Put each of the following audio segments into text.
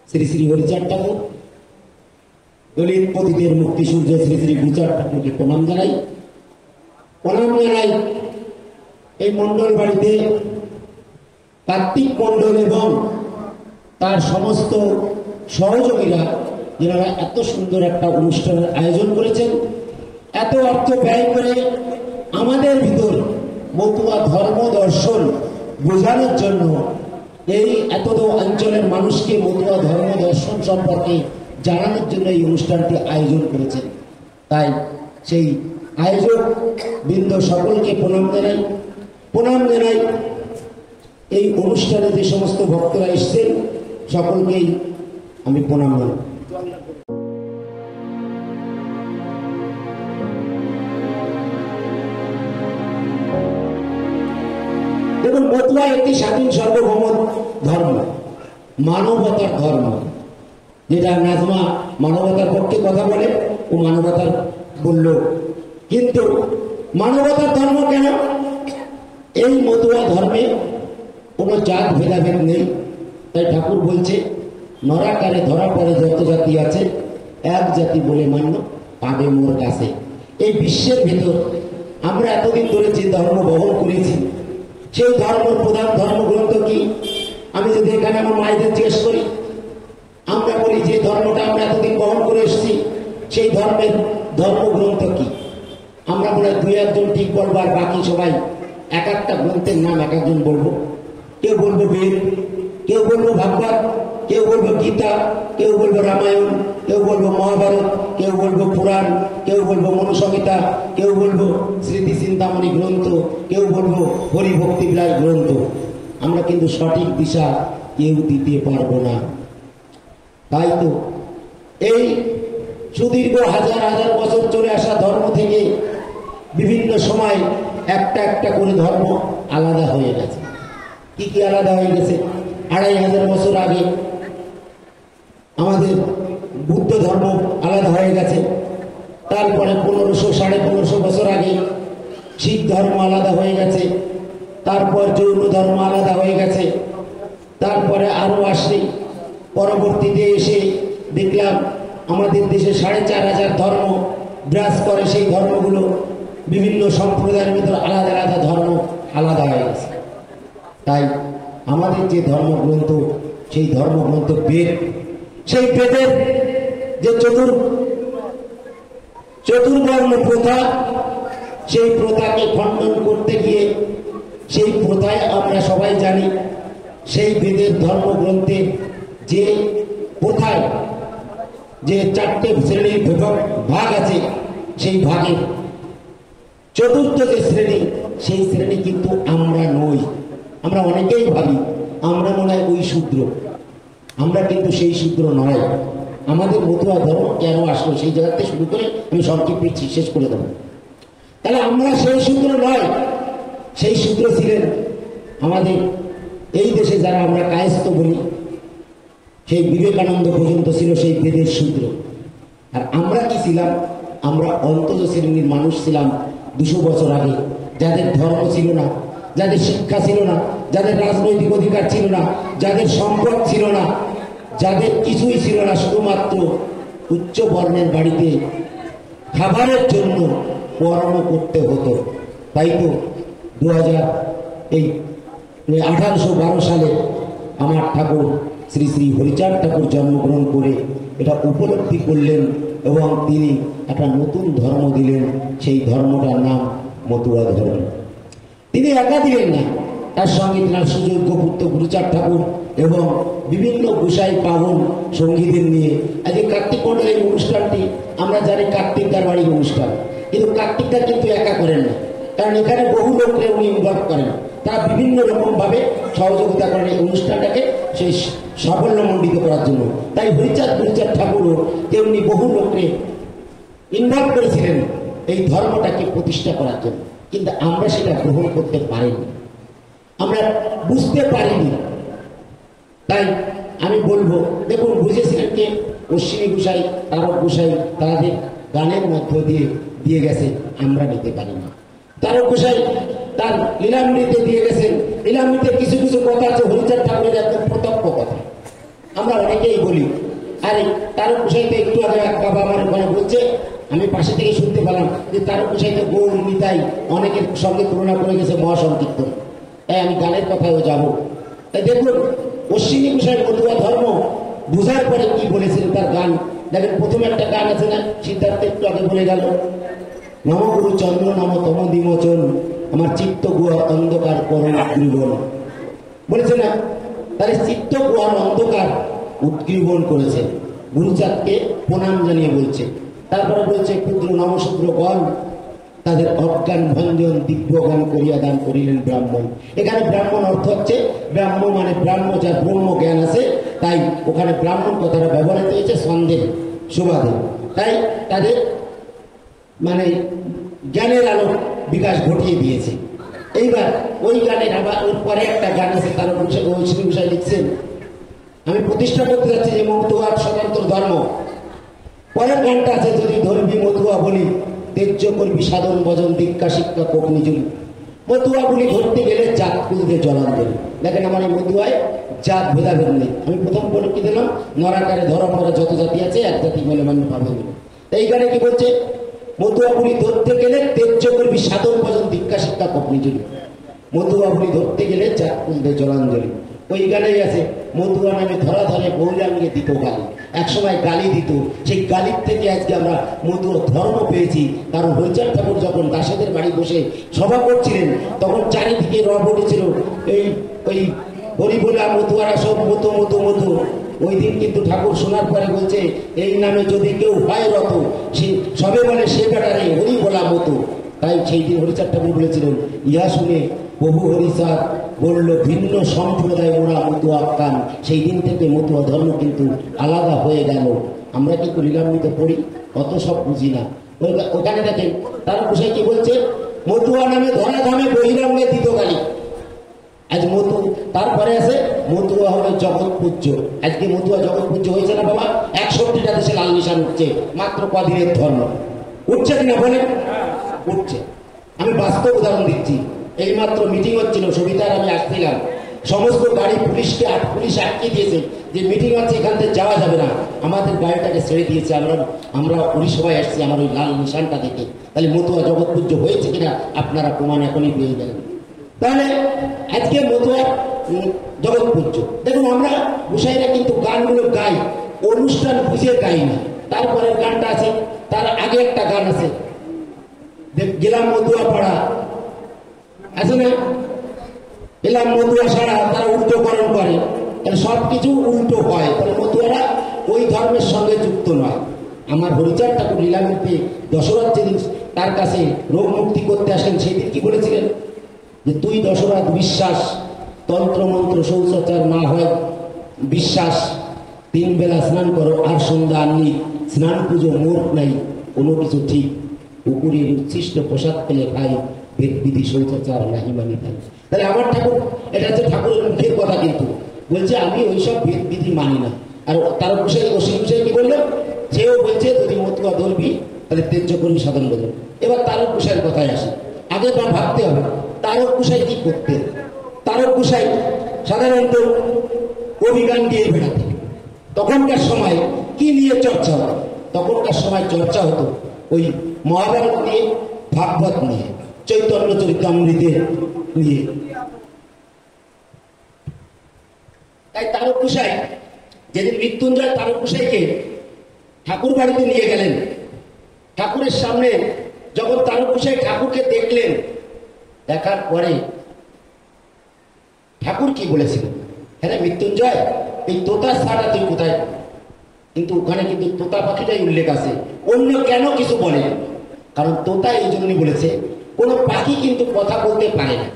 শ্রী শ্রী হরিচাঁদ ঠাকুর, দলিত পতিতের মুক্তি সূর্য শ্রী শ্রী গুরুচাঁদ ঠাকুরকে প্রণাম জানাই। এই মন্ডল বাড়িতে কার্তিক মন্ডল এবং তার সমস্ত সহযোগীরা, যারা এত সুন্দর একটা অনুষ্ঠানের আয়োজন করেছেন, এত অর্থ ব্যয় করে আমাদের ভিতর মতুয়া ধর্ম দর্শন বোঝানোর জন্য, এই এত অঞ্চলের মানুষকে মতুয়া ধর্ম দর্শন সম্পর্কে জানানোর জন্য এই অনুষ্ঠানটি আয়োজন করেছেন। তাই সেই আয়োজক বৃন্দ সকলকে প্রণাম জানাই। এই অনুষ্ঠানে যে সমস্ত ভক্তরা এসছেন সকলকেই আমি প্রণাম জানাই। দেখুন, মতুয়া একটি স্বাধীন সার্বভৌম ধর্ম, মানবতার ধর্ম, যেটা নাজমা মানবতার পক্ষে কথা বলে, ও মানবতার বলল। কিন্তু মানবতার ধর্ম কেন? এই মতুয়া ধর্মে কোনো জাত ভেদাভেদ নেই। তাই ঠাকুর বলছে, নরাকারে ধরা পড়ে যত জাতি আছে, এক জাতি বলে মান্য পাবে মোর কাছে। এই বিশ্বের ভেতর আমরা এতদিন ধরে যে ধর্ম বহন করেছি, সেই ধর্মের প্রধান ধর্মগ্রন্থ কি? আমি যদি এখানে আমার মায়েদের জিজ্ঞেস করি, আমরা বলি যে ধর্মটা আমরা এতদিন বহন করে এসেছি, সেই ধর্মের ধর্মগ্রন্থ কি? আমরা বলে দুই একজন ঠিক বলবো, আর বাকি সবাই এক একটা গ্রন্থের নাম এক একজন বলবো। কেউ বলবো বেদ, কেউ বলবো ভাগবত, কেউ বলবো গীতা, কেউ বলবো রামায়ণ, কেউ বলবো মহাভারত, কেউ বলবো পুরাণ, কেউ বলবো মনুসংহিতা, কেউ বলবো স্মৃতি চিন্তামণি গ্রন্থ, কেউ বলবো হরিভক্তি বিলাস গ্রন্থ। আমরা কিন্তু সঠিক দিশা কেউ দিতে পারবো না। তাই তো এই সুদীর্ঘ হাজার হাজার বছর চলে আসা ধর্ম থেকে বিভিন্ন সময় একটা একটা করে ধর্ম আলাদা হয়ে গেছে। কি কি আলাদা হয়ে গেছে? 2500 বছর আগে আমাদের বুদ্ধ ধর্ম আলাদা হয়ে গেছে। তারপরে 1500-1550 বছর আগে শিখ ধর্ম আলাদা হয়ে গেছে। তারপর জৈন ধর্ম আলাদা হয়ে গেছে। তারপরে আরো আসে, পরবর্তীতে এসে দেখলাম আমাদের দেশে 4500 ধর্ম বিরাজ করে। সেই ধর্মগুলো বিভিন্ন সম্প্রদায়ের ভিতরে আলাদা আলাদা ধর্ম আলাদা হয়ে গেছে। তাই আমাদের যে ধর্মগ্রন্থ, সেই ধর্মগ্রন্থ বেদ, সেই বেদের যে চতুর্বর্ণ প্রথা, সেই প্রথাকে খণ্ডন করতে গিয়ে, সেই প্রথায় আমরা সবাই জানি, সেই বেদের ধর্মগ্রন্থে যে প্রথায় যে 4টে শ্রেণীর ভাগ আছে, সেই ভাগের চতুর্থ যে শ্রেণী, সেই শ্রেণী কিন্তু আমরা নই। আমরা অনেকেই ভাবি আমরা মনে হয় ওই শূদ্র, আমরা কিন্তু সেই শূদ্র নয়। আমাদের মতুয়া ধর্ম কেন আসলো সেই জায়গাতে শুরু করে আমি সংক্ষিপ্ত শেষ করে দেবো। তাহলে আমরা সেই শূদ্র নয়। সেই শূদ্র ছিলেন আমাদের এই দেশে যারা আমরা কায়স্থ বলি, সেই বিবেকানন্দ পর্যন্ত ছিল সেই বেদের শূদ্র। আর আমরা কি ছিলাম? আমরা অন্তত শ্রেণীর মানুষ ছিলাম 200 বছর আগে, যাদের ধর্ম ছিল না, যাদের শিক্ষা ছিল না, যাদের রাজনৈতিক অধিকার ছিল না, যাদের সম্পদ ছিল না, যাদের কিছুই ছিল না, শুধুমাত্র উচ্চ বর্ণের বাড়িতে খাবারের জন্য কর্ম করতে হতো। তাই তো 1812 সালে আমার ঠাকুর শ্রী শ্রী হরিচাঁদ ঠাকুর জন্মগ্রহণ করে এটা উপলব্ধি করলেন এবং তিনি একটা নতুন ধর্ম দিলেন। সেই ধর্মটার নাম মতুয়া ধর্ম। তিনি একা দিলেন না, তার সঙ্গে তার সুযোগ্য পুত্র গুরুচাঁদ ঠাকুর এবং বিভিন্ন গোসাই পাবন সঙ্গীদের নিয়ে আজকে কার্তিক মণ্ডলের এই অনুষ্ঠানটি আমরা জানি কার্তিকদার বাড়ির অনুষ্ঠান, কিন্তু কার্তিকদা কিন্তু একা করেন না, কারণ এখানে বহু লোককে উনি ইনভলভ করেন। তারা বিভিন্ন রকমভাবে সহযোগিতা করেন এই অনুষ্ঠানটাকে সেই সাফল্যমণ্ডিত করার জন্য। তাই হরিচাঁদ ঠাকুরও তেমনি বহু লোককে ইনভলভ করেছিলেন এই ধর্মটাকে প্রতিষ্ঠা করার জন্য, কিন্তু আমরা সেটা গ্রহণ করতে পারিনি, আমরা বুঝতে পারিনি। তাই আমি বলবো, দেখুন বুঝেছিলেন কে? অশ্বিনী গোসাই, তারক গোসাই তাদের গানের মধ্য দিয়ে দিয়ে গেছে, আমরা নিতে পারি না। তারক গোসাই তার লীলামৃতে দিয়ে গেছেন, লীলামৃতে কিছু কিছু কথা আছে হরিচাঁদ ঠাকুরের একদম প্রত্যক্ষ কথা, আমরা অনেকেই বলি। আর তারক গোসাইতে একটু আগে এক বাবা আমার ওখানে বলছে, আমি পাশে থেকে শুনতে পেলাম যে তারক গোসাইতে গৌর নিতাই অনেকের সঙ্গে তুলনা করে গেছে মহাসংকীর্তন। তাই আমি গানের কথাও যাব। তাই দেখুন অশ্বিনী গোসাই মতুয়া ধর্ম বোঝার পরে কি বলেছিলেন তার গান দেখেন। প্রথমে একটা গান আছে না, সিদ্ধার্থ একটু আগে বলে গেল, নম গুরু চন্দ্র নম তম দিমোচন, আমার চিত্ত গুহা অন্ধকার করণ উদ্গ্রীবন, বলেছে না? তাহলে চিত্ত গুহার অন্ধকার উদ্গ্রীবন করেছে, গুরুচাঁদকে প্রণাম জানিয়ে বলছে। তারপরে বলছে ক্ষুদ্র নমশূদ্র গণ তাদের অজ্ঞান ভঞ্জন দিব্যজ্ঞান করিয়া দান করিলেন ব্রাহ্মণ। এখানে ব্রাহ্মণ অর্থ হচ্ছে ব্রাহ্ম মানে ব্রাহ্ম যার ব্রহ্ম জ্ঞান আছে, তাই ওখানে ব্রাহ্মণ কথাটা ব্যবহৃত হয়েছে সন্দেহ সুবাদে। তাই তাদের মানে জ্ঞানের আলো বিকাশ ঘটিয়ে দিয়েছে। এইবার ওই গানের আবার ওর পরে একটা গান আছে, তার অশ্বিনী গোসাই লিখছেন, আমি প্রতিষ্ঠা করতে যাচ্ছি যে মতুয়ার স্বতন্ত্র ধর্ম। পরের গানটা আছে, যদি ধর্মী মতুয়া বলি তেজ্য করবি সাধন ভজন দীক্ষা শিক্ষা কোপ নিজুলি। মতুয়াগুলি ধরতে গেলে জাত খুলতে জলাঞ্জলি। দেখেন আমার এই মতুয়ায় জাত ভেদাভেদ নেই। আমি প্রথম বলে কি দিলাম, নরাকারে ধরা পড়া যত জাতি আছে এক জাতি বলে মান্য পাবে। এই গানে কি বলছে, মতুয়াগুলি ধরতে গেলে তেজ্য করবি সাধন ভজন দীক্ষা শিক্ষা কোপ নিজুলি। মতুয়াগুলি ধরতে গেলে জাত খুলতে জলাঞ্জলি। ওই গানেই আছে, মতুয়া নামে ধরা ধরে গৌরাঙ্গে দিত গালি। একসময় গালি দিত, সেই গালির থেকে আজকে আমরা মতুয়া ধর্ম পেয়েছি। কারণ হরিচাঁদ ঠাকুর যখন দাসেদের বাড়ি বসে সভা করছিলেন, তখন চারিদিকে রব উঠেছিল এই ওই হরিবোলা মতুয়ারা সব মতো মতো মতো। ওই দিন কিন্তু ঠাকুর শোনার পরে বলছে, এই নামে যদি কেউ হয় রত, সে সবে বলে সে বেটারে হরিবোলা মতো। তাই সেই দিন হরিচাঁদ ঠাকুর বলেছিলেন, ইহা শুনে বহু হরিচাঁদ বলল ভিন্ন সম্প্রদায় ওরা মতুয়া কান। সেই দিন থেকে মতুয়া ধর্ম কিন্তু আলাদা হয়ে গেল। আমরা কিন্তু লীলামৃতে পড়ি, অত সব বুঝি না। ওখানে দেখেন তার গোসাই কি বলছে, মতুয়া নামে ধরা ধামে বহিরাঙ্গে দিত গালি। আজ মতু তারপরে আছে মতুয়া হবে জগৎ পূজ্য। আজকে মতুয়া জগৎ পূজ্য হয়েছে না বাবা? 61টা দেশে লাল নিশান উঠছে, মাত্র কদিনের ধর্ম উঠছে কিনা বলেন? উঠছে। আমি বাস্তব উদাহরণ দিচ্ছি। এইমাত্র মিটিং হচ্ছিল, সবিতার আমি আসছিলাম, সমস্ত গাড়ি পুলিশ আটকে দিয়েছে যে মিটিং আছে, এখান থেকে যাওয়া যাবে না। আমাদের গাড়িটাকে ছেড়ে দিয়েছে, আমরা পরিষেবায় আসছি আমার ওই লাল নিশানটা দেখে। তাহলে মতুয়া জগৎ পূজ্য হয়েছে কিনা আপনারা প্রমাণ এখনই পেয়ে গেলেন। তাহলে আজকে মতুয়া জগৎ পূজ্য। দেখুন আমরা গোসাইরা কিন্তু গানগুলো গাই, অনুষ্ঠান বুঝে গাই না। তারপরের গানটা আছে, তার আগে একটা গান আছে, গেলাম মতুয়া পাড়া আছে না, এলাম মতুয়া সারা, তারা উল্টোকরণ করে, তাহলে সব কিছু উল্টো হয়। তাহলে মতুয়ারা ওই ধর্মের সঙ্গে যুক্ত নয়। আমার হরিচাঁদ ঠাকুর লীলামৃতে দশরথ যেদিন তার কাছে রোগ মুক্তি করতে আসেন, সেই দিন কি বলেছিলেন যে তুই দশরথ বিশ্বাস, তন্ত্রমন্ত্র শৌচাচার না হয় বিশ্বাস, 3 বেলা স্নান করো আর সন্ধ্যা আননি, স্নান পুজো মোট নাই কোনো কিছু ঠিক, পুকুরের উচ্ছিষ্ট প্রসাদ পেলে খাই, ভেদ বিধি শৌচাচার নাহি মানি তাই। তাহলে আমার ঠাকুর, এটা হচ্ছে ঠাকুরের মুখের কথা, কিন্তু বলছে আমি ওইসব ভেদ বিধি মানি না। আর তার গোসাই অশ্বিনী গোসাই কি বললো, সেও বলছে যদি মতুয়া ধরবি তাহলে তেজ্য করবি সাধন বলে। এবার তারক গোসাইয়ের কথায় আসে। আগে তার ভাবতে হবে তারক গোসাই কি করতেন। তারক গোসাই সাধারণত কবিগান দিয়ে বেড়াতেন। তখনকার সময় কি নিয়ে চর্চা হতো? তখনকার সময় চর্চা হতো ওই মহাভারত নিয়ে, ভাগবত নিয়ে, চৈতন্য চরিতামৃতের নিয়ে। তাই তারক গোসাই যেদিন মৃত্যুঞ্জয় তারক গোসাইকে ঠাকুর বাড়িতে নিয়ে গেলেন, ঠাকুরের সামনে যখন তারক গোসাই ঠাকুরকে দেখলেন, দেখার পরে ঠাকুর কি বলেছিলেন হ্যাঁ মৃত্যুঞ্জয়, এই তোতার ছাড়া তুই কোথায়? কিন্তু ওখানে কিন্তু তোতা পাখিটাই উল্লেখ আছে, অন্য কেন কিছু বলে? কারণ তোতা এই জন্যই বলেছে, কোনো পাখি কিন্তু কথা বলতে পারে না।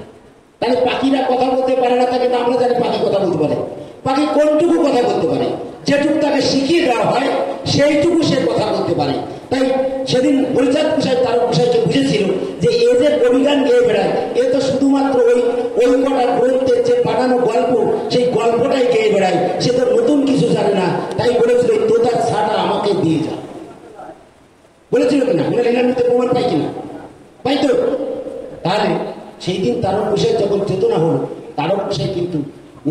তাহলে পাখিরা কথা বলতে পারে না, তাকে তো আমরা জানি পাখি কথা বলতে পারে। পাখি কোনটুকু কথা বলতে পারে? যেটুকু তাকে শিখিয়ে দেওয়া হয় সেইটুকু সে কথা বলতে পারে। তাই সেদিন হরিচাঁদ কুসাই তারক কুসাইকে বুঝেছিল যে এ যে কবিগান গেয়ে বেড়ায়, এ তো শুধুমাত্র ওই কটা গ্রন্থের যে বানানো গল্প, সেই গল্পটাই গেয়ে বেড়ায়, সে তো নতুন কিছু জানে না। তাই বলেছিল তোতার ছাটা আমাকে দিয়ে যা, বলেছিল কিনা? আমরা লেখার মধ্যে প্রমাণ পাই কিনা? পাই তো। তাহলে সেই দিন তারক কুসাই যখন চেতনা হলো, তারক কুসাই কিন্তু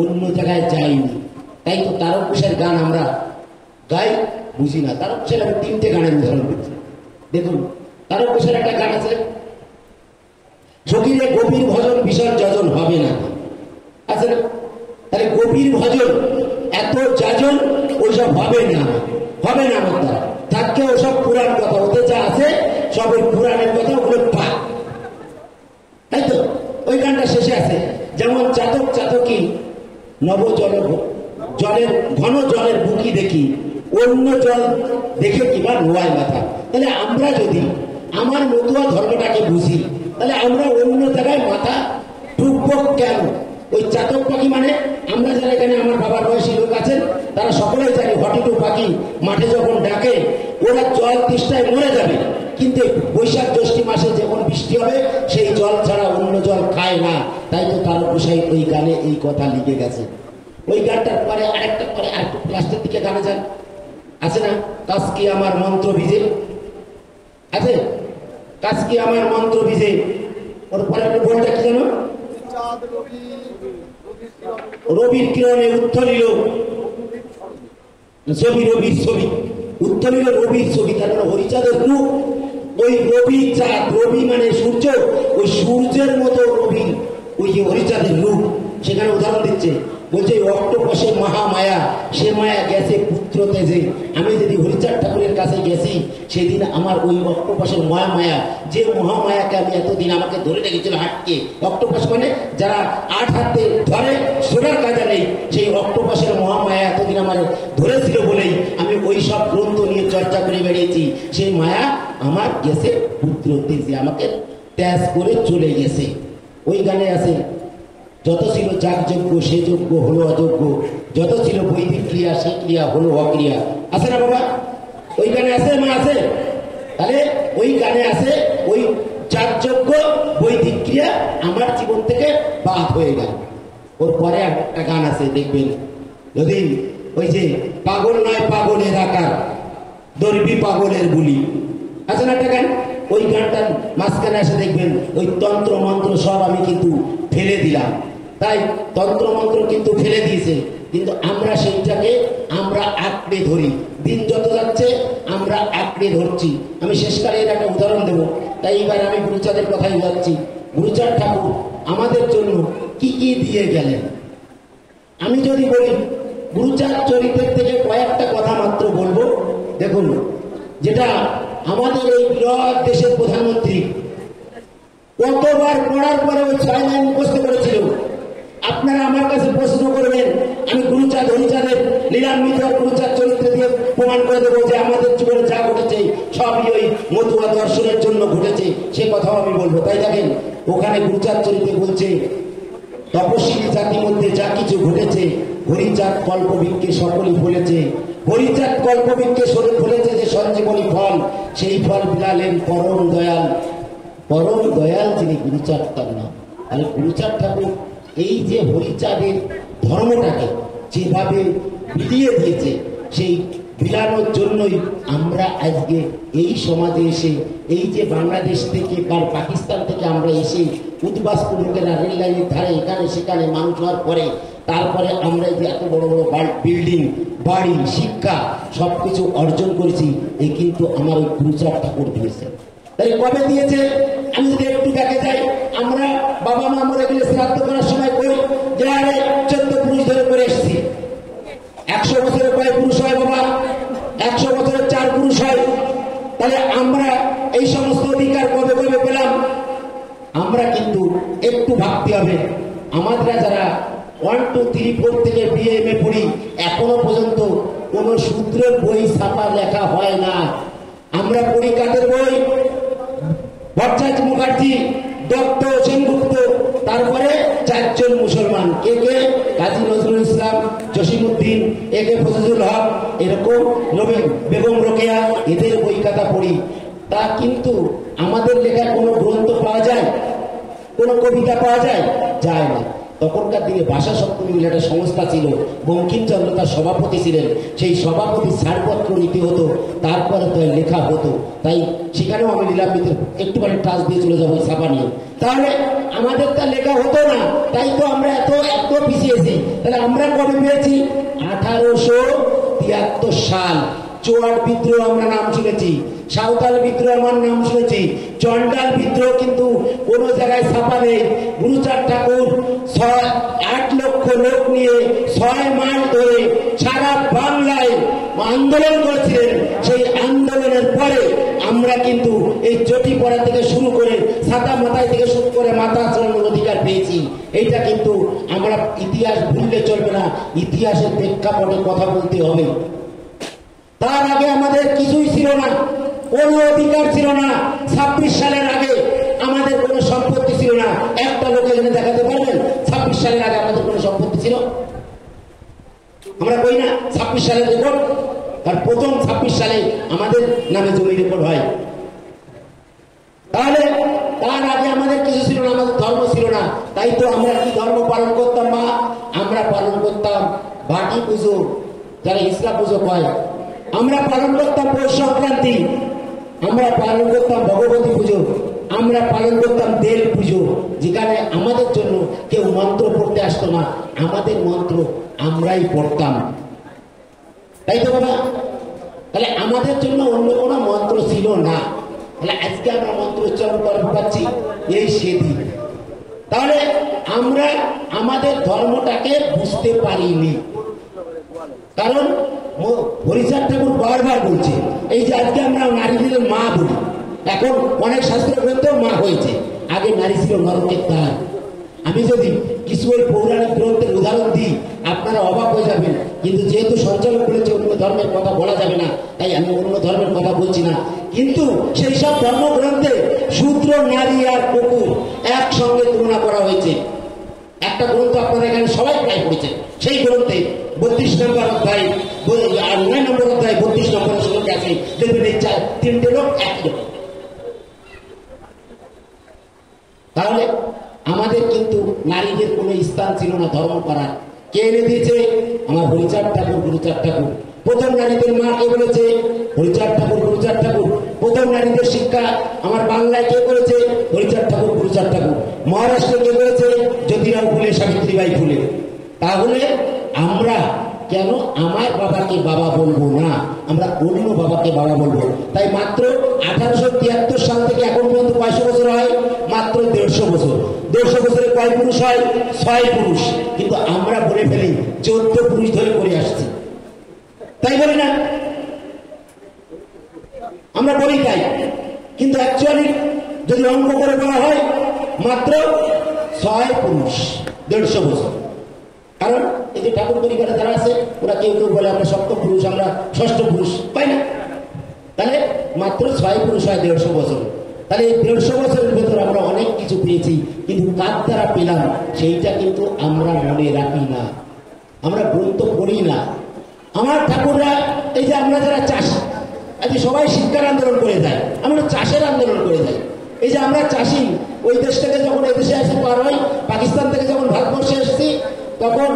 অন্য জায়গায় যায়নি। তাই তো তারক কুসাইয়ের গান আমরা গাই, বুঝি না। তারক কুসাইয়ের আমি 3টে গানের উদাহরণ দিচ্ছি। দেখুন, তারক কুসাইয়ের একটা গান আছে, সখীরে গভীর ভজন ভীষণ যজন হবে না, আছে না? তাহলে গভীর ভজন, এত যাজন, ওইসব হবে না, হবে না। আমার দ্বারা থাকছে ওসব পুরাণ কথা, ওতে যা আছে সব ওই পুরাণের কথা, ওগুলো পাক। তাই তো ওই গানটা শেষে আছে, যেমন চাতক চাতকী নব জলের ঘন জলের বুকি দেখি, অন্য জল দেখে কিবা নোয়ায় মাথা। তাহলে আমরা যদি আমার মতুয়া ধর্মটাকে বুঝি, তাহলে আমরা অন্য জায়গায় মাথা ঢুকবো কেন? ওই চাতক পাখি মানে আমরা যারা এখানে আমার বাবার বয়সী লোক আছেন, তারা সকলেই জানি হটিটু পাখি মাঠে যখন ডাকে ওরা জল তৃষ্ণায় মরে যাবে, কিন্তু বৈশাখ জ্যৈষ্ঠ মাসে যখন বৃষ্টি হবে সেই জল ছাড়া অন্য জল খায় না। তাই তো তারক কুসাই ওই গানে এই কথা লিখে গেছে। ওই গানটার পরে আরেকটা, পরে আরেকটু লাস্টের দিকে গানে যান, আছে না? কাজকি আমার মন্ত্র ভিজে, আছে কাজকি আমার মন্ত্র ভিজে। ওর পরে একটা বলটা কি জানো? রবির কিরণে উত্তরিল ছবি, রবির ছবি উত্তরিল, রবির ছবি। তার মানে হরিচাঁদের রূপ ওই রবির চাঁদ, রবি মানে সূর্য, ওই সূর্যের মতো রবি ওই যে হরিচাঁদের রূপ। সেখানে উদাহরণ দিচ্ছে, বলছে অক্টোপাসে মহামায়া, সে মায়া গেছে পুত্র তেজে। আমি যদি হরিচাঁদ ঠাকুরের কাছে গেছি, সেদিন আমার ওই অক্টোপাসের মহামায়া, যে মহামায়াকে আমি এতদিন আমাকে ধরে রেখেছিল হাতকে, অক্টোপাস মানে যারা 8 হাতে ধরে সোনার কাজা নেই, সেই অক্টোপাসের মহামায়া এতদিন আমার ধরেছিল বলেই আমি ওই সব গ্রন্থ নিয়ে চর্চা করে বেরিয়েছি। সেই মায়া আমার গেছে পুত্র তেজে, আমাকে ত্যাগ করে চলে গেছে। ওই গানে আছে, যত ছিল যাগযজ্ঞ সে যজ্ঞ হলো অযোগ্য, যত ছিল বৈদিক ক্রিয়া সে ক্রিয়া হলো অক্রিয়া। আছে না বাবা? ওই গানে আছে না? আছে। তাহলে ওই গানে আছে ওই যাগযজ্ঞ বৈদিক ক্রিয়া আমার জীবন থেকে বাদ হয়ে গেল। ওর পরে একটা গান আছে, দেখবেন যদি ওই যে পাগল নয় পাগলের আকার, দর্বি পাগলের বুলি, আছে না একটা গান? ওই গানটার মাঝখানে এসে দেখবেন ওই তন্ত্র মন্ত্র সব আমি কিন্তু ফেলে দিলাম। তাই তন্ত্র মন্ত্র কিন্তু ফেলে দিয়েছে, কিন্তু আমরা সেইটাকে আমরা আঁকড়ে ধরি। দিন যত যাচ্ছে আমরা আঁকড়ে ধরছি। আমি শেষকালে এর একটা উদাহরণ দেবো। তাই এবার আমি গুরুচাঁদের কথাই যাচ্ছি। গুরুচাঁদ ঠাকুর আমাদের জন্য কি কি দিয়ে গেলেন, আমি যদি বলি গুরুচাঁদ চরিত্রের থেকে কয়েকটা কথা মাত্র বলবো। দেখুন, যেটা আমাদের এই বৃহৎ দেশের প্রধানমন্ত্রী কতবার পড়ার পরে ওই 6 লাইন মুখস্থ করেছিল। আপনারা আমার কাছে প্রশ্ন করবেন, আমি গুরুচাঁদ হরিচাঁদের লীলান্বিত গুরুচাঁদ চরিত্র দিয়ে প্রমাণ করে দেবো যে আমাদের জীবনে যা ঘটেছে সবই ওই মতুয়া দর্শনের জন্য ঘটেছে, সে কথাও আমি বলবো। তাই দেখেন ওখানে গুরুচাঁদ চরিত্রে বলছে, তপস্বী জাতির মধ্যে যা কিছু ঘটেছে হরিচাঁদ কল্পবৃক্ষে সকলেই ফলেছে, হরিচাঁদ কল্পবৃক্ষে ফলেছে যে সঞ্জীবনী ফল, সেই ফল বিলালেন পরম দয়াল, পরম দয়াল যিনি গুরুচাঁদ তার নাম। আর গুরুচাঁদ ঠাকুর এই যে হরিচাঁদের ধর্মটাকে যেভাবে বিলিয়ে দিয়েছে, সেই বিলানোর জন্যই আমরা আজকে এই সমাজে এসে, এই যে বাংলাদেশ থেকে বা পাকিস্তান থেকে আমরা এসে উদ্বাস্তু লোকেরা রেল লাইনের ধারে এখানে সেখানে মানুষ হওয়ার পরে তারপরে আমরা যে এত বড় বড় বিল্ডিং, বাড়ি, শিক্ষা সবকিছু অর্জন করেছি, এই কিন্তু আমার ওই গুরুচাঁদ ঠাকুর দিয়েছে। তাই কবে দিয়েছে? আমি যদি একটু দেখে যাই, আমরা বাবা মা মরে গেলে শ্রাদ্ধ করার সময় কই যে আরে 14 পুরুষ ধরে করে এসেছি। 100 বছরের কয় পুরুষ হয় বাবা? 100 বছরের 4 পুরুষ হয়। তাহলে আমরা এই সমস্ত অধিকার কবে কবে পেলাম? আমরা কিন্তু একটু ভাবতে হবে, আমাদের যারা 1, 2, 3, 4 থেকে BA পড়ি, এখনো পর্যন্ত কোন শূদ্রের বই ছাপা লেখা হয় না। আমরা পড়ি কাদের বই? ভট্টাচার্য মুখার্জি, দত্ত, সেনগুপ্ত, তারপরে 4 জন মুসলমান, কে কে? কাজী নজরুল ইসলাম, জসিমউদ্দিন, একে ফজলুল হক, এরকম নবী বেগম রোকেয়া, এদের বই খাতা পড়ি। তা কিন্তু আমাদের লেখা কোনো গ্রন্থ পাওয়া যায়? কোনো কবিতা পাওয়া যায়? যায় না। তখনকার দিনে ভাষা সপ্তমী বলে একটা সংস্থা ছিল, বঙ্কিমচন্দ্র তার সভাপতি ছিলেন। সেই সভাপতি ছাড়পত্র নিতে হতো, তারপরে তো লেখা হতো। তাই সেখানেও আমি লীলাবৃতের একটুখানি টাচ দিয়ে চলে যাবো ছাপা নিয়ে। তাহলে আমাদের তা লেখা হতো না, তাই তো আমরা এত পিছিয়েছি। তাহলে আমরা কবে পেয়েছি? 1873 সাল। চোয়ার বিদ্রোহ আমরা নাম শুনেছি, সাঁওতাল বিদ্রোহ আমার নাম শুনেছি, চন্ডাল বিদ্রোহ কিন্তু কোন জায়গায় ছাপা নেই। গুরুচাঁদ ঠাকুর 8 লক্ষ লোক নিয়ে 6 মাস ধরে সারা বাংলায় আন্দোলন করেছিলেন। সেই আন্দোলনের পরে আমরা কিন্তু এই চটি পড়া থেকে শুরু করে ছাতা মাথায় থেকে শুরু করে মাথা চালানোর অধিকার পেয়েছি। এইটা কিন্তু আমরা ইতিহাস ভুললে চলবে না, ইতিহাসের প্রেক্ষাপটে কথা বলতে হবে। তার আগে আমাদের কিছুই ছিল না, কোনো অধিকার ছিল না। 26 সালের আগে আমাদের কোনো সম্পত্তি ছিল না। একটা লোক এখানে দেখাতে পারবেন 26 সালের আগে আমাদের কোনো সম্পত্তি ছিল? আমরা কই না 26 সালের রেকর্ড? আর প্রথম 26 সালে আমাদের নামে জমি রেকর্ড হয়। তাহলে তার আগে আমাদের কিছু ছিল না, আমাদের ধর্ম ছিল না। তাই তো আমরা কি ধর্ম পালন করতাম? মা আমরা পালন করতাম বাটি পুজো, যারা ইসলাম পুজো কয়। আমরা পালন করতাম পৌষ সংক্রান্তি, আমরা পালন করতাম ভগবতী পুজো, আমরা পালন করতাম দেল পুজো, যেখানে আমাদের জন্য কেউ মন্ত্র পড়তে আসতো না, আমাদের মন্ত্র আমরাই পড়তাম। তাই তো বাবা? তাহলে আমাদের জন্য অন্য কোনো মন্ত্র ছিল না। তাহলে আজকে আমরা মন্ত্র উচ্চারণ করে পাচ্ছি, এই সেদিন। তাহলে আমরা আমাদের ধর্মটাকে বুঝতে পারিনি। কারণ হরিচাঁদ ঠাকুর বারবার বলছে, এই যে আজকে আমরা নারীদের মা বলি, এখন অনেক শাস্ত্র গ্রন্থেও মা হয়েছে, আগে নারী ছিল নরকের দ্বার। আমি যদি কিছু ওই পৌরাণিক গ্রন্থের উদাহরণ দিই আপনারা অবাক হয়ে যাবেন, কিন্তু যেহেতু সঞ্চালক বলেছে অন্য ধর্মের কথা বলা যাবে না, তাই আমি অন্য ধর্মের কথা বলছি না। কিন্তু সেই সব ধর্মগ্রন্থে শূদ্র, নারী আর কুকুর একসঙ্গে তুলনা করা হয়েছে। একটা গ্রন্থ আপনারা এখানে সবাই প্রায় পড়েছেন, সেই গ্রন্থে 32 নম্বর অধ্যায় আর 9 নম্বর অধ্যায় 32 নম্বর শ্লোকে আছে, দেখবেন এই 3টে লোক একই রকম। তাহলে আমাদের কিন্তু নারীদের কোনো স্থান ছিল না ধর্ম করার। কে এনে দিয়েছে? আমার হরিচাঁদ ঠাকুর, গুরুচাঁদ ঠাকুর। প্রথম নারীদের মা কে বলেছে? হরিচাঁদ ঠাকুর, গুরুচাঁদ ঠাকুর। প্রথম নারীদের শিক্ষা আমার বাংলায় কে করেছে? হরিচাঁদ ঠাকুর, গুরুচাঁদ ঠাকুর। মহারাষ্ট্রে কে করেছে? জ্যোতিরাও ফুলে, সাবিত্রীবাই ফুলে। তাহলে আমরা কেন আমার বাবাকে বাবা বলবো না, আমরা অন্য বাবাকে বাবা বলবো? তাই মাত্র 1873 সাল থেকে এখন পর্যন্ত 500 বছর হয়, মাত্র 150 বছর। 150 বছরে কয় পুরুষ হয়? 6 পুরুষ। কিন্তু আমরা বলে ফেলি 14 পুরুষ ধরে করে আসছি, তাই বলি না? আমরা বলি তাই, কিন্তু অ্যাকচুয়ালি যদি অঙ্ক করে বলা হয় মাত্র 6 পুরুষ 150 বছর। কারণ এই যে ঠাকুর পরিবারে যারা আছে ওরা কেউ কেউ বলে আমরা সপ্তম পুরুষ, আমরা ষষ্ঠ পুরুষ, তাই না? তাহলে মাত্র 6 পুরুষ হয় 150 বছর। তাহলে এই 150 বছরের ভেতর আমরা অনেক কিছু পেয়েছি, কিন্তু কার দ্বারা পেলাম সেইটা কিন্তু আমরা মনে রাখি না, আমরা গ্রন্থ পড়ি না। আমার ঠাকুররা, এই যে আমরা যারা চাষি, আজকে সবাই শিক্ষার আন্দোলন করে যায়, আমরা চাষের আন্দোলন করে যাই। এই যে আমরা চাষি, ওই দেশ থেকে যখন এই দেশে আসে পার হয়, পাকিস্তান থেকে যখন ভারতবর্ষে এসেছি, তখন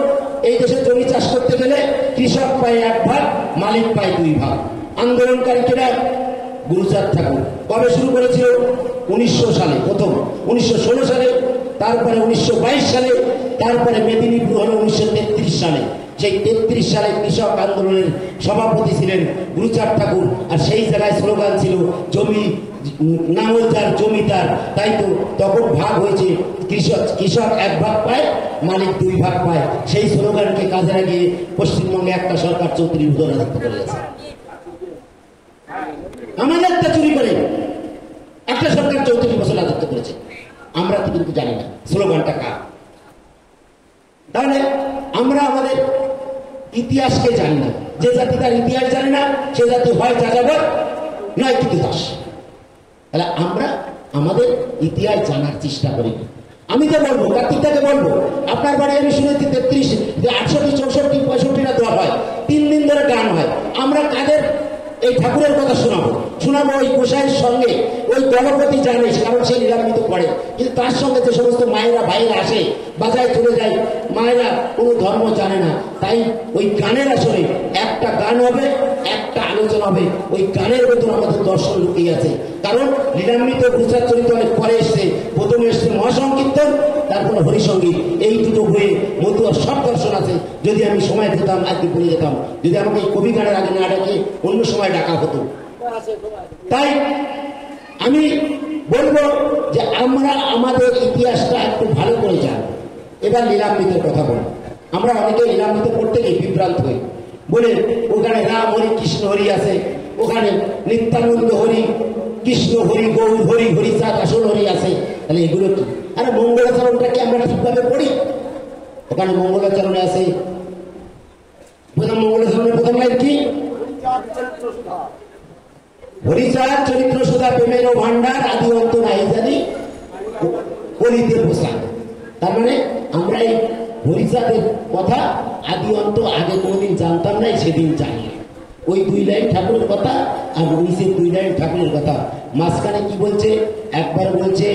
এই দেশে জমি চাষ করতে গেলে কৃষক পায় 1 ভাগ, মালিক পায় 2 ভাগ। আন্দোলনকারীরা গুরুচাঁদ ঠাকুর কবে শুরু করেছিল? 1900 সালে প্রথম, 1916 সালে, তারপরে 1922 সালে, তারপরে মেদিনীপুর হলো 1933 সালে। সেই 33 সালে কৃষক আন্দোলনের সভাপতি ছিলেন গুরুচাঁদ ঠাকুর। আর সেই জায়গায় স্লোগান ছিল জমি নাঙল যার জমিদার। তাই তো তখন ভাগ হয়েছে, কৃষক 1 ভাগ পায়, মালিক 2 ভাগ পায়। সেই স্লোগানকে কাজে লাগিয়ে পশ্চিমবঙ্গে একটা সরকার 34 বছর রাজত্ব করে গেছে। আমাদেরটা চুরি করে একটা সরকার 34 বছর রাজত্ব করেছে, আমরা তো কিন্তু জানি না স্লোগানটা কার। তাহলে আমরা আমাদের ইতিহাসকে জানি না। যে জাতি তার ইতিহাস জানে না সে জাতি হয় যাযাবর নয় কৃতদাস। তাহলে আমরা আমাদের ইতিহাস জানার চেষ্টা করি। আমি তো বলবো, কার্তিকটাকে বলবো, আপনার বাড়ি আমি শুনেছি 33, 68, 64, 65টা দোয়া হয়, 3 দিন ধরে গান হয়। আমরা কাদের এই ঠাকুরের কথা শোনাবো? ওই গোসাইয়ের সঙ্গে ওই দলপতি জানে, কারণ সে নিরামিত করে, কিন্তু তার সঙ্গে যে সমস্ত মায়েরা ভাইরা আসে বাজায় চলে যায়, মায়েরা কোনো ধর্ম জানে না। তাই ওই গানের আসলে একটা গান হবে, একটা আলোচনা হবে। ওই গানের ভেতর আমাদের দর্শন লুকিয়ে আছে। কারণ লীলামৃত গুজরাট চরিত্র অনেক পরে এসছে। প্রথমে এসছে মহাসংকীর্তন, তারপরে হরিসঙ্গীত। এই দুটো বইয়ে মতুয়ার সব দর্শন আছে। যদি আমি সময় পেতাম আজকে বলে যেতাম, যদি আমাকে এই কবি গানের আগে না ডাকে অন্য সময় ডাকা হতো। তাই আমি বলবো যে আমরা আমাদের ইতিহাসটা একটু ভালো করে জানবো। এবার লীলামৃতের কথা বলবো। আমরা অনেকে লীলামৃত পড়তে গিয়ে বিভ্রান্ত হই, বলে ওখানে রাম হরি কৃষ্ণ হরি আছে, ওখানে নিত্যানন্দ হরি, কৃষ্ণ হরি, গৌর হরি, হরিচাঁদ আসল হরি আছে। তাহলে এগুলো কি? আরে মঙ্গলাচরণটা কি আমরা ঠিকভাবে পড়ি? ওখানে মঙ্গলাচরণে আছে, প্রথম মঙ্গলাচরণের প্রথম লাইন কি? হরিচাঁদ চরিত্র সুধা প্রেমের ভান্ডার, আদি অন্ত নাই জানি কলিতে প্রসাদ। তার মানে আমরা এই হরিচাঁদের কথা আদি অন্ত আগে কোনোদিন জানতাম না, সেদিন জানি। ওই 2 লাইন ঠাকুরের কথা আর নিচের 2 লাইন ঠাকুরের কথা। মাঝখানে কি বলছে? একবার বলছে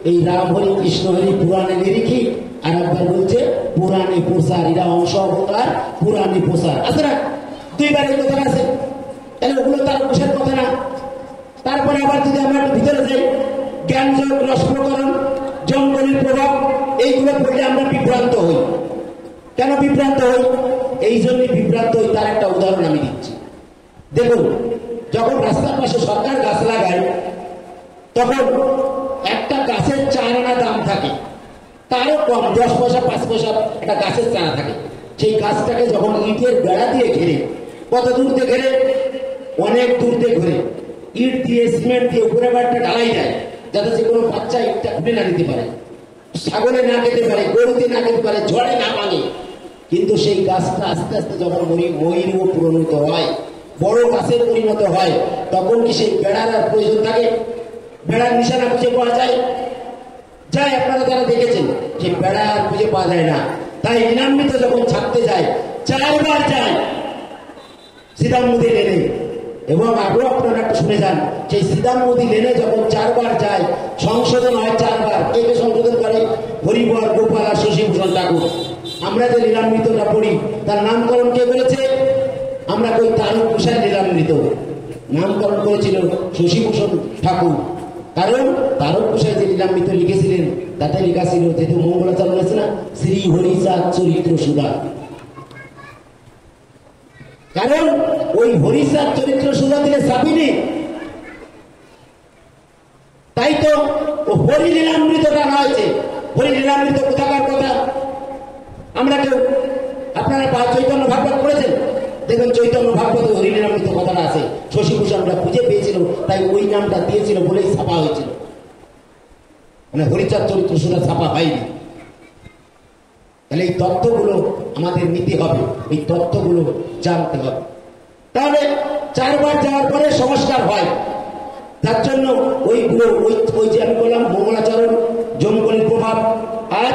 এই রাম হরি কৃষ্ণ হরি পুরাণে লিখি, আর একবার বলছে পুরাণে প্রসার, এরা অংশ অবতার, পুরাণে প্রসার আছে না? 2 বার এই কথা আছে। তাহলে ওগুলো তার কোষের কথা না। তারপরে আবার যদি আমরা একটু ভিতরে যাই, জ্ঞানযোগ, রসপ্রকরণ, জঙ্গলের প্রভাব, এইগুলো পড়লে আমরা বিভ্রান্ত হই। কেন বিভ্রান্ত হই? এই জন্যই বিভ্রান্ত হই। তার একটা উদাহরণ আমি দিচ্ছি। দেখুন, যখন রাস্তার পাশে সরকার গাছ লাগায়, তখন একটা গাছের 4 আনা দাম থাকে, তারও কম 10 পয়সা 5 পয়সা একটা গাছের চারা থাকে। সেই গাছটাকে যখন ইটের বেড়া দিয়ে ঘিরে, কত দূর দিয়ে ঘিরে? অনেক দূর দিয়ে ঘুরে, ইট দিয়ে সিমেন্ট দিয়ে উপরে একটা ঢালাই যায়, যাতে যে কোনো বাচ্চা ইটটা খুলে না দিতে পারে, ছাগলে না খেতে পারে, গরুতে না খেতে পারে, ঝড়ে না ভাঙে। কিন্তু সেই গাছটা আস্তে আস্তে যখন ময়ূর পরিণত হয়, বড় গাছের পরিণত হয়, তখন কি সেই বেড়ার আর প্রয়োজন থাকে? বেড়ার নিশানা খুঁজে পাওয়া যায়? আপনারা যারা দেখেছেন, সেই বেড়া আর খুঁজে পাওয়া যায় না। তাই লীলামৃত যখন ছাড়তে যায়, 4 বার যায় শ্রীরামমুদি লেনে। এবং আগেও আপনারা একটু শুনে যান, সেই শ্রীরামমুদি লেনে যখন 4 বার যায়, সংশোধন হয় 4 বার। কে কে সংশোধন করে? হরিবর, গোপাল আর শশীভূষণ ঠাকুর। আমরা যে লীলামৃতটা পড়ি, তার নামকরণ কে করেছে? আমরা কই তারক গোসাই লীলামৃত। নামকরণ করেছিল শশীভূষণ ঠাকুর। কারণ তারক গোসাই যে লীলামৃত লিখেছিলেন, তাতে লেখা ছিল, যেহেতু মঙ্গলাচরণ আছে না, শ্রী হরিচাঁদ চরিত্র সুধা। কারণ ওই হরিচাঁদ চরিত্র সুধা দিলে চাপিনি। তাই তো হরি লীলামৃতটা হয়েছে। হরি লীলামৃত কোথাকার কথা? আমরা কেউ, আপনারা চৈতন্য ভাগবত পড়েছেন? দেখুন, চৈতন্য ভাগবত হরি লীলামৃত কথাটা আছে। শশীভূষণরা খুঁজে পেয়েছিল, তাই ওই নামটা দিয়েছিল বলেই ছাপা হয়েছিল। মানে হরিচাঁদ চরিত্র সুধা ছাপা হয়নি। তাহলে এই তথ্যগুলো আমাদের নিতে হবে, এই তথ্যগুলো জানতে হবে। তাহলে 4 বার যাওয়ার পরে সংস্কার হয়। তার জন্য ওইগুলো ওই যে আমি বললাম, মঙ্গলাচরণ, জঙ্গলের প্রভাব আর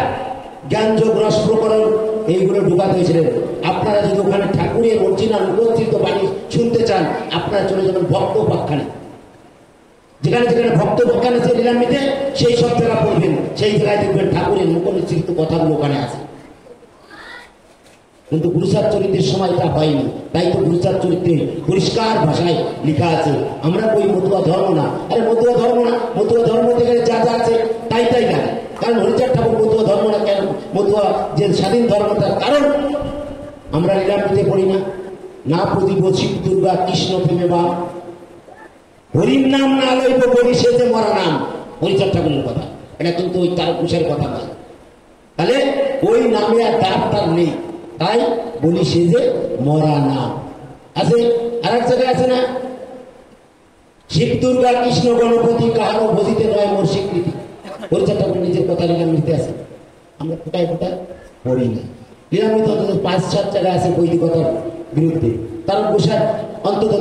জ্ঞানযোগ, রসপ্রকরণ, এইগুলো ঢুকাতে হয়েছিলেন। আপনারা যদি ওখানে ঠাকুরের অরিজিনাল উপস্থিত বাণী শুনতে চান, আপনারা চলে যাবেন ভক্ত উপাখ্যানে। যেখানে যেখানে ভক্ত উপাখ্যানে আছে লীলামৃতে, সেই সব জায়গা পড়বেন, সেই জায়গায় দেখবেন ঠাকুরের মুখনিসৃত কথাগুলো ওখানে আছে। কিন্তু গুরুচাঁদ চরিত্রের সময় এটা হয়নি। তাই তো গুরুচাঁদ চরিত্রে পরিষ্কার ভাষায় লেখা আছে, আমরা কই মতুয়া ধর্ম না। আরে মতুয়া ধর্ম না, মতুয়া ধর্ম থেকে যা যা আছে তাই তাই না। কারণ হরিচাঁদ ঠাকুর মতুয়া ধর্ম না কেন? মতুয়া যে স্বাধীন ধর্মটার কারণ আমরা লীলামৃতে পড়ি না। না প্রদীপ শিব দুর্গা কৃষ্ণ প্রেমে বা হরির নাম না লইব বলি সে যে মরা নাম, হরিচাঁদ ঠাকুরের কথা। এটা কিন্তু ওই তারক ঘোষের কথা নয়। তাহলে ওই নামে আর দাঁত তার নেই, তাই বলি সে যে মরা নাম আছে। আর এক জায়গায় আছে না, শিব দুর্গা কৃষ্ণ গণপতি কাহারো ভজিতে নয় মোর স্বীকৃতি। হরিচাঁদ ঠাকুর নিজের কথা লীলামৃতে আছে, আমরা ফোটায় ফোটায় পড়ি না। নিরামিত অন্তত 5-7 জায়গায় আছে বৈদিকতার বিরুদ্ধে। তার ঘোষার অন্তত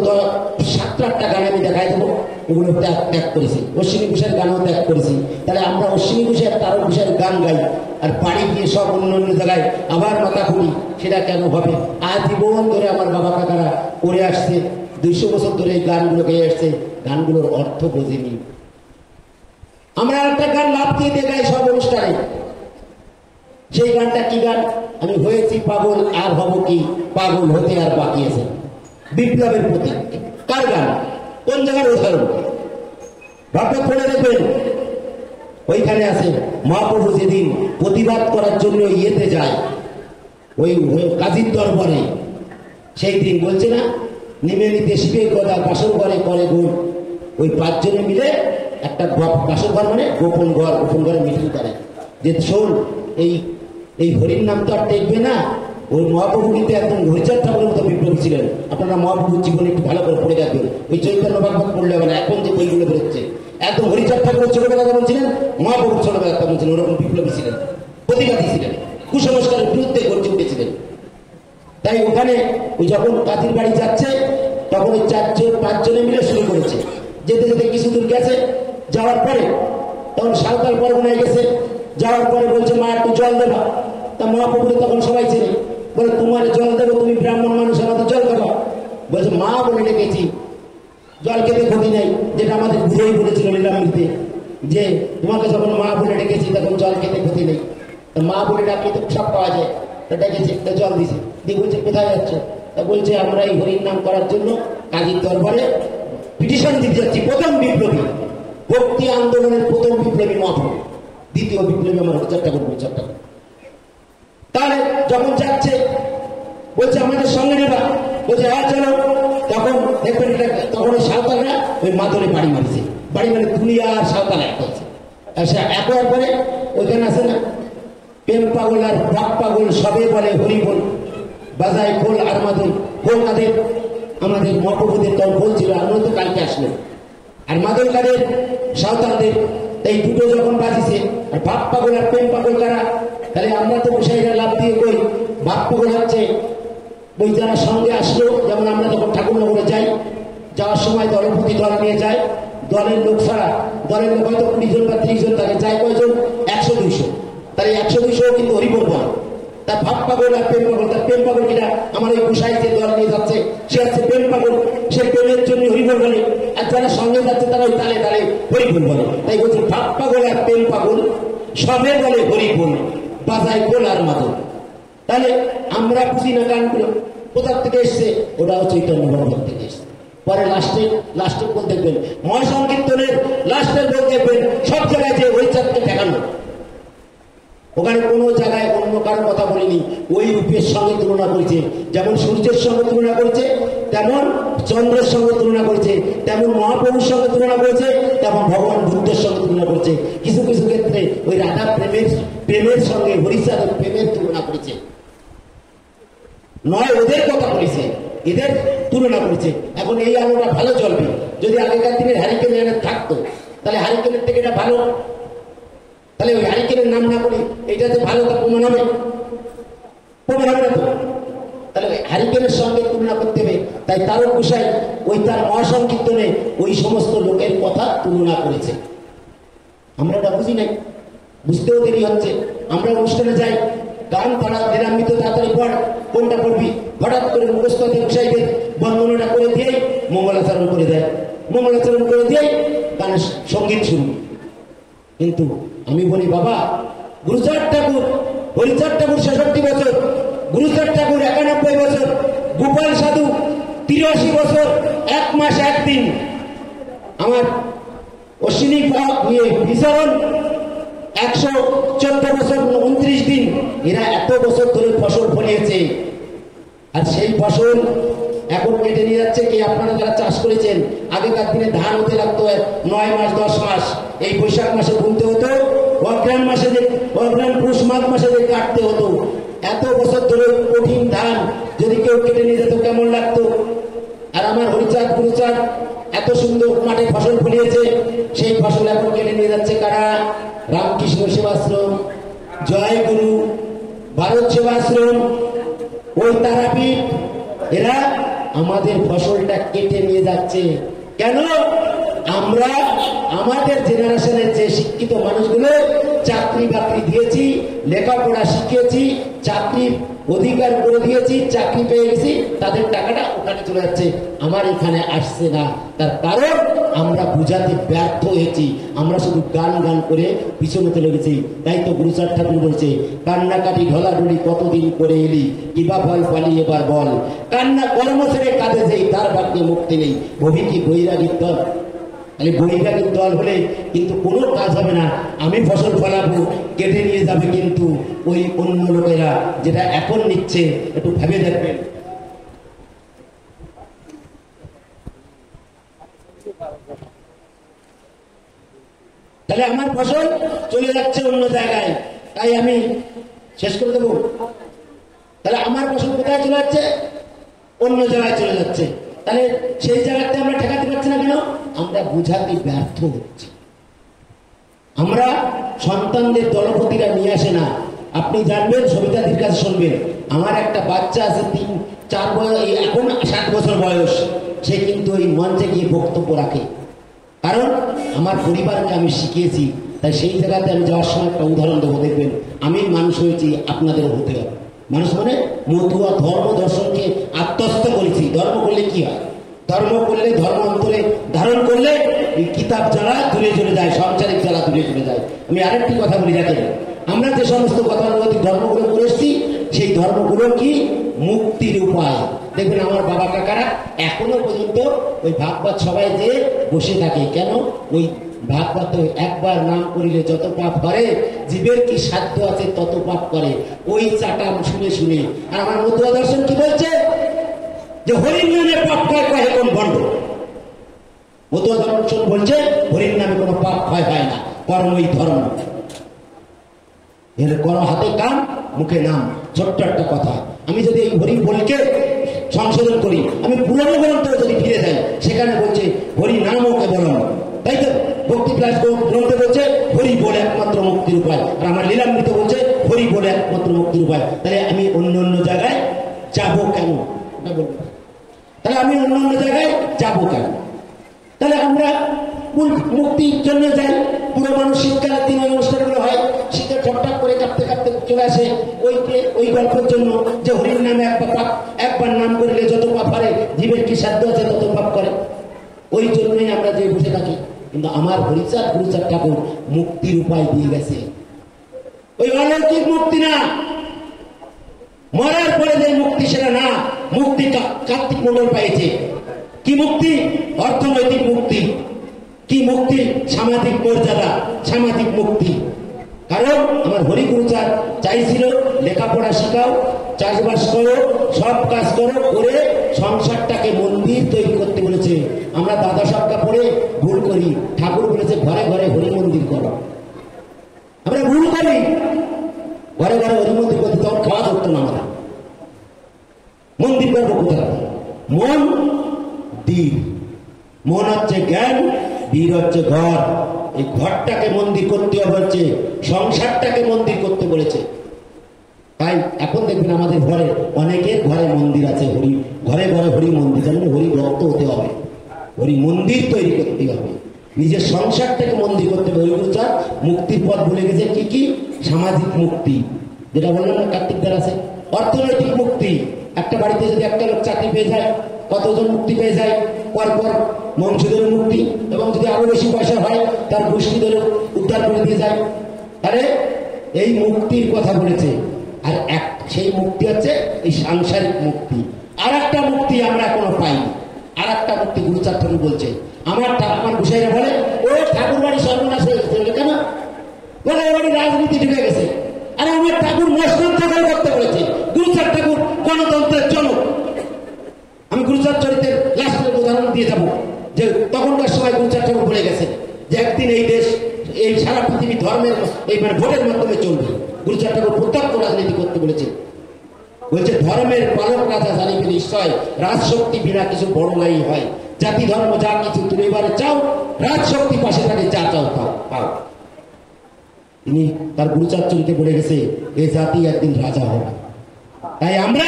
7-8টা গান আমি দেখাই দেবো, ওগুলো ত্যাগ করেছি। অশ্বিনী ঘোষের গানও ত্যাগ করেছি। তাহলে আমরা অশ্বিনী ঘোষের তারক ঘোষের গান গাই আর বাড়ি গিয়ে সব অন্য অন্য জায়গায় আবার মাথা খুলি, সেটা কেন হবে? আজীবন ধরে আমার বাবা কাকারা করে আসছে, 200 বছর ধরে এই গানগুলো গেয়ে আসছে, গানগুলোর অর্থ বোঝেনি। আমরা একটা গান লাভ দিয়ে গাই সব অনুষ্ঠানে। সেই গানটা কি গান? আমি হয়েছি পাগল আর হব কি, পাগল হতে আর বাকি আছে। বিপ্লবের প্রতি কার গান? কোন জায়গার উদাহরণ? ভাবটা পড়ে দেখবেন, ওইখানে আছে মহাপ্রভু যেদিন প্রতিবাদ করার জন্য ইয়েতে যায়, ওই কাজীর দরবারে, সেই দিন বলছে না, নিমে নিতে শিবে গদা বাসর ঘরে করে গুণ। ওই 5 জনে মিলে একটা বাসর ঘর মানে গোপন ঘর, গোপন ঘরে মিটিং করে যে শোন, এই হরির নাম তো আর টেকবে না। ওই মহাপ্রভু কিন্তু একদম হরিচাঁদ ঠাকুরের মতো বিপ্লবী ছিলেন। আপনারা মহাপ্রভুর জীবনে একটু ভালো করে পড়ে দেখবেন, ওই চৈতন্য ভাগবত পড়লে হবে না, এখন যে বইগুলো বেরোচ্ছে। একদম হরিচাঁদ ঠাকুরের ছোটবেলা যেমন ছিলেন, মহাপ্রভুর ছোটবেলা তেমন ছিলেন, ওরকম বিপ্লবী ছিলেন, প্রতিবাদী ছিলেন, কুসংস্কারের বিরুদ্ধে গর্জে উঠেছিলেন। তাই ওখানে ওই যখন কাজীর বাড়ি যাচ্ছে, তখন ওই 4-5 জনে মিলে শুরু করেছে। যেতে যেতে কিছু দূর গেছে, যাওয়ার পরে তখন সাঁওতাল পরগনায় গেছে, যাওয়ার পরে বলছে মা একটু জল দেবা। তা মহাপ্রভুকে তখন সবাই চেনে, বলে তোমার জল দেবো, তুমি ব্রাহ্মণ মানুষ, আমাদের জল দেবা। বলছে মা বলে ডেকেছি, জল খেতে ক্ষতি নেই, যেটা আমাদের বুঝেই বলেছিল লীলামৃতে, যে তোমাকে যখন মা বলে ডেকেছি তখন জল খেতে ক্ষতি নেই। তা মা বলে ডাকলে তো সব পাওয়া যায়, তা ডেকেছে, তা জল দিছে। দিয়ে বলছে কোথায় যাচ্ছ? তা বলছে আমরা এই হরির নাম করার জন্য কাজীর দরবারে পিটিশন দিতে যাচ্ছি। প্রথম বিপ্লবী, ভক্তি আন্দোলনের প্রথম বিপ্লবী মহাপ্রভু, দ্বিতীয় বিপ্লবী আমার হরিচাঁদ ঠাকুর। তাহলে যখন যাচ্ছে বলছে আমাদের সঙ্গে নেবা, বলছে হ্যাঁ চলো। তখন দেখবেন তখন ওই সাঁওতালরা ওই মাদলে বাড়ি মারিছে, বাড়ি মানে দুনিয়া আর সাঁওতাল এক হচ্ছে। আচ্ছা, একবার পরে ওইখানে আছে না, প্রেম পাগল আর বাপ পাগল সবে বলে হরি বল, বাজায় খোল আর মাদল। খোল কাদের? আমাদের মহাপ্রভুদের তখন বলছিল, আমরা তো কালকে আসলো। আর মাদল কাদের? সাঁওতালদের। এই দুটো যখন বাজিছে, আর বাপ পাগল আর প্রেম পাগল কারা? তাহলে আমরা তো গোসাইরা লাভ দিয়ে কই বাপ পাগল হচ্ছে ওই যারা সঙ্গে আসলো। যেমন আমরা যখন ঠাকুরনগরে যাই, যাওয়ার সময় দলপতি দল নিয়ে যায়, দলের লোক ছাড়া, দলের লোক হয়তো 20 জন বা 30 জন থাকে, যায় কয়জন? 100-200। তাহলে 100-200 কিন্তু হরিবল বল। তার ভাব পাগল আর প্রেম পাগল। তার প্রেম পাগল কিনা? আমার ওই গোসাই যে দল নিয়ে যাচ্ছে, সে হচ্ছে প্রেম পাগল, সে প্রেমের জন্য হরিবল বলে। আর যারা সঙ্গে যাচ্ছে তারা ওই তালে তালে হরিবল বলে। তাই বলছে ভাব পাগল আর প্রেম পাগল সবে বলে হরিবল, বাজায় খোল আর মাদল। তাহলে আমরা বুঝি না গানগুলো কোথার থেকে এসছে? ওটাও চৈতন্য ভগবত থেকে এসছে। পরে লাস্টে বল দেখবেন, মহাসংকীর্তনের লাস্টের বল দেখবেন সব জায়গায় যে ওই চাঁদকে দেখানো। ওখানে কোনো জায়গায় অন্য কারো কথা বলিনি, ওই রূপের সঙ্গে তুলনা করেছে। যেমন সূর্যের সঙ্গে তুলনা করেছে, তেমন চন্দ্রের সঙ্গে তুলনা করেছে, তেমন মহাপ্রভুর সঙ্গে তুলনা করেছে, তেমন ভগবান বুদ্ধের সঙ্গে তুলনা করেছে। কিছু কিছু ক্ষেত্রে ওই রাধা প্রেমের সঙ্গে হরিচাঁদের প্রেমের তুলনা করেছে। নয় ওদের কথা বলেছে, এদের তুলনা করেছে। এখন এই আলোটা ভালো চলবে। যদি আগেকার দিনের হ্যারিকেন থাকতো, তাহলে হ্যারিকেনের থেকে এটা ভালো, তাহলে ওই হ্যারিকেনের নাম না করে এটা যে ভালো তা প্রমাণ হবে? প্রমাণ হবে না তো। তাহলে হ্যারিকেনের সঙ্গে তুলনা করতে হবে। তাই তারক গোসাই ওই তার মহাসংকীর্তনে ওই সমস্ত লোকের কথা তুলনা করেছে। আমরা এটা বুঝি নাই, বুঝতেও দেরি হচ্ছে। আমরা অনুষ্ঠানে যাই, গান তারা নিরামিত তাড়াতাড়ি পড়, কোনটা পড়বি? হঠাৎ করে মুখস্থ গোসাইদের বন্দনাটা করে দিয়েই মঙ্গলাচরণ করে দেয়, মঙ্গলাচরণ করে দিয়েই গানের সঙ্গীত শুরু। কিন্তু আমি বলি বাবা, গুরুচাঁদ ঠাকুর, হরিচাঁদ ঠাকুর 66 বছর, গুরুচাঁদ ঠাকুর 91 বছর, গোপাল সাধু 83 বছর 1 মাস 1 দিন, আমার অশ্বিনী নিয়ে বিচরণ 114 বছর 29 দিন। এরা এত বছর ধরে ফসল ফলিয়েছে, আর সেই ফসল এখন কেটে নিয়ে যাচ্ছে কে? আপনারা যারা চাষ করেছেন। আগেকার দিনে ধান হতে লাগতো 9 মাস 10 মাস, এই বৈশাখ মাসে বুনতে হতো, অগ্রহায়ণ মাসে যে অগ্রহায়ণ পুষ মাঘ মাসে যে কাটতে হতো। এত বছর ধরে কঠিন ধান যদি কেউ কেটে নিয়ে যেত কেমন লাগতো? আর আমার হরিচাঁদ গুরুচাঁদ এত সুন্দর মাঠে ফসল ফলিয়েছে, সেই ফসল এখন কেটে নিয়ে যাচ্ছে কারা? রামকৃষ্ণ সেবাশ্রম, জয় গুরু, ভারত সেবাশ্রম, ওই তারাপীঠ, এরা আমাদের ফসলটা কেটে নিয়ে যাচ্ছে। কেন? আমরা আমাদের জেনারেশনের যে শিক্ষিত মানুষগুলো চাকরি বাকরি দিয়েছি, লেখাপড়া শিখিয়েছি, চাকরির অধিকার করে দিয়েছি, চাকরি পেয়ে গেছি, তাদের টাকাটা ওখানে চলে যাচ্ছে, আমার এখানে আসছে না। তার কারণ আমরা বুঝাতে ব্যর্থ হয়েছি। আমরা শুধু গান গান করে পিছনে চলে গেছি। তাই তো গুরুচাঁদ ঠাকুর বলছে, কান্নাকাটি ঢলাঢলি কতদিন করে এলি, কিবা ভয় পালিয়ে এবার বল, কান্না কর্ম ছেড়ে কাঁদে যেই তার ভাগ্যে মুক্তি নেই। ভবি কি বৈরাগীর দল? তাহলে বৈরাগীর দল হলে কিন্তু কোনো কাজ হবে না। আমি ফসল ফলাবো, কেটে নিয়ে যাবে কিন্তু ওই অন্য লোকেরা, যেটা এখন নিচ্ছে। একটু ভেবে দেখবেন। তাহলে আমার ফসল চলে যাচ্ছে অন্য জায়গায়, তাই আমি শেষ করে দেবো। তাহলে আমার ফসল কোথায় চলে যাচ্ছে? অন্য জায়গায় চলে যাচ্ছে। তাহলে সেই জায়গাতে আমরা ঠেকাতে পারছি না কেন? আমরা বুঝাতে ব্যর্থ হচ্ছি। আমরা সন্তানদের দলপতিরা নিয়ে আসে না। আপনি জানবেন, সবিতাদির কাছে শুনবেন, আমার একটা বাচ্চা আছে 3-4 বয়স, এখন 7 বছর বয়স, সে কিন্তু ওই মঞ্চে গিয়ে বক্তব্য রাখে। কারণ আমার পরিবারকে আমি শিখিয়েছি। তাই সেই জায়গাতে আমি যাওয়ার সময় একটা উদাহরণ দেবো, দেখবেন আমি মানুষ হয়েছি, আপনাদেরও হতে হবে মানুষ। মানে মতুয়া ধর্ম দর্শনকে আত্মস্থ করেছি। ধর্ম করলে কি হয়? ধর্ম করলে, ধর্ম অন্তরে ধারণ করলে এই কিতাব জ্বালা দূরে চলে যায়, সংসারিক জ্বালা দূরে চলে যায়। আমি আরেকটি কথা বলি, দেখেন আমরা যে সমস্ত গতানুগতিক ধর্মগুলো করে এসেছি, সেই ধর্মগুলো কি মুক্তির উপায়। দেখবেন আমার বাবা কাকারা এখনো পর্যন্ত ওই ভাগবত সবাই যে বসে থাকে। কেন? ওই ভাগবত একবার নাম করিলে যত পাপ করে, জীবের কি সাধ্য আছে তত পাপ করে। ওই চাটাম শুনে শুনে। আর আমার মতুয়া দর্শন কি বলছে? যে হরির নামে পাপ ক্ষয় কয় কোন বন্ধ। মতুয়া দর্শন বলছে হরির নামে কোনো পাপ ক্ষয় হয় না, কর্মই ধর্ম। এর করো হাতে কাম, মুখে নাম। ছোট্ট একটা কথা, আমি যদি এই হরি বলকে সংশোধন করি, আমি পুরনো গ্রন্থ যদি ফিরে যাই, সেখানে বলছে হরি নাম ওকে বলন। তাই তো ভক্তি ক্লাস গ্রন্থে বলছে হরি বলে একমাত্র মুক্তির উপায়। আর আমার লীলামৃত বলছে হরি বলে একমাত্র মুক্তির উপায়। তাহলে আমি অন্য অন্য জায়গায় যাবো কেন? তাহলে আমি অন্য অন্য জায়গায় যাবো কেন? তাহলে আমরা মুক্তির জন্য যাই। পুরো মানুষ শীতকালের দিন ওই অনুষ্ঠানগুলো হয়, শীতে ঠকঠাক করে কাঁপতে কাঁপতে চলে আসে ওই গল্পের জন্য, যে হরির নামে একবার নাম করিলে যত পাপ করে, জীবের কি সাধ্য আছে তত পাপ করে। ওই জন্যই আমরা যে বসে থাকি। কিন্তু আমার গুরুচাঁদ ঠাকুর মুক্তির উপায় দিয়ে গেছে। ওই অলৌকিক মুক্তি না, মরার পরে যে মুক্তি সেটা না। মুক্তি কার্তিক মণ্ডল পাইছে। কি মুক্তি? অর্থনৈতিক মুক্তি। কি মুক্তি? সামাজিক মর্যাদা, সামাজিক মুক্তি। কারণ আমার হরিগুরুচাঁদ চাইছিল লেখাপড়া শিখাও, চাষবাস করো, সব কাজ করো, করে সংসারটাকে মন্দির তৈরি করতে বলেছে। আমরা দাদা সবকা পড়ে ভুল করি। ঠাকুর বলেছে ঘরে ঘরে হরি মন্দির করো। আমরা ভুল করি, ঘরে ঘরে হরি মন্দির করতে, তখন খাওয়া ধরতো না। আমরা মন্দির করবো কোথায়? মন দীর, মন হচ্ছে জ্ঞান, বীর হচ্ছে ঘর। এই ঘরটাকে মন্দির করতে বলছে, সংসারটাকে মন্দির করতে বলেছে। তাই এখন দেখবেন আমাদের ঘরে, অনেকের ঘরে মন্দির আছে। হরি ঘরে ঘরে হরি মন্দির, যেন হরি ভক্ত হতে হবে, হরি মন্দির তৈরি করতে হবে, নিজের সংসারটাকে মন্দির করতে হবে। হরিগুরুচাঁদ মুক্তির পথ বলে গেছে কি কি? সামাজিক মুক্তি, যেটা বললাম না কার্তিকদার আছে। অর্থনৈতিক মুক্তি, একটা বাড়িতে যদি একটা লোক চাকরি পেয়ে যায়, কতজন মুক্তি পেয়ে যায়? পরপর বংশীদের মুক্তি, এবং যদি আরো বেশি পয়সা হয় তার গোষ্ঠীদেরও উদ্ধার করে দিয়ে যায়। তাহলে এই মুক্তির কথা বলেছে। আর সেই মুক্তি হচ্ছে এই সাংসারিক মুক্তি। আর একটা মুক্তি আমরা এখনো পাইনি। আর একটা মুক্তি গুরুচাঁদ ঠাকুর বলছে। আমার গোসাইরা বলে ও ঠাকুর বাড়ি সর্বনাশ হয়ে গেছে। কেন বলে? এ বাড়ি রাজনীতি ঢুকে গেছে। আরে আমার ঠাকুর মসনন্ত্র করতে বলেছে। গুরুচাঁদ ঠাকুর গণতন্ত্রের জনক। আমি গুরুচাঁদ চরিত্রের লাস্টের উদাহরণ দিয়ে যাবো, যে তখনকার সময় গুরুচাঁদ ঠাকুর বলে গেছে যে একদিন এই দেশ, এই সারা পৃথিবী ধর্মের এই মানে ভোটের মাধ্যমে চলবে। গুরুচাঁদ ঠাকুর প্রত্যক্ষ রাজনীতি করতে বলেছে। বলছে ধর্মের পালক রাজা জানিবে নিশ্চয়, রাজশক্তি বিনা কিছু বড় নাই হয়। জাতি ধর্ম যা কিছু তুমি এবারে চাও, রাজশক্তি পাশে থাকে, যা চাও পাও। তিনি তার গুরুচার চরিতে বলে গেছে এ জাতি একদিন রাজা হবে। তাই আমরা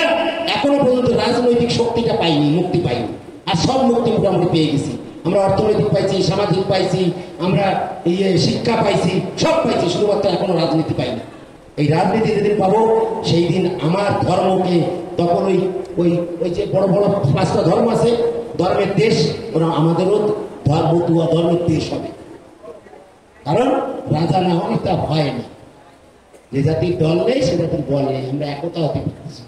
এখনো পর্যন্ত রাজনৈতিক শক্তিটা পাইনি, মুক্তি পাইনি। আর সব মুক্তি মোটামুটি পেয়ে গেছি। আমরা অর্থনৈতিক পাইছি, সামাজিক পাইছি, আমরা শিক্ষা পাইছি, সব পাইছি, শুধুমাত্র এখনো রাজনীতি পাইনি। এই রাজনীতি যেদিন পাবো সেই দিন আমার ধর্মকে তখন ওই ওই ওই যে বড় বড় 5টা ধর্ম আছে, ধর্মের দেশ, ওরা আমাদেরও ধর্মতুয়া ধর্মের দেশ হবে। কারণ রাজা না হলে তা হয় না। যে জাতির দল নেই সে জাতির বল নেই। আমরা একতা হতে পারছি,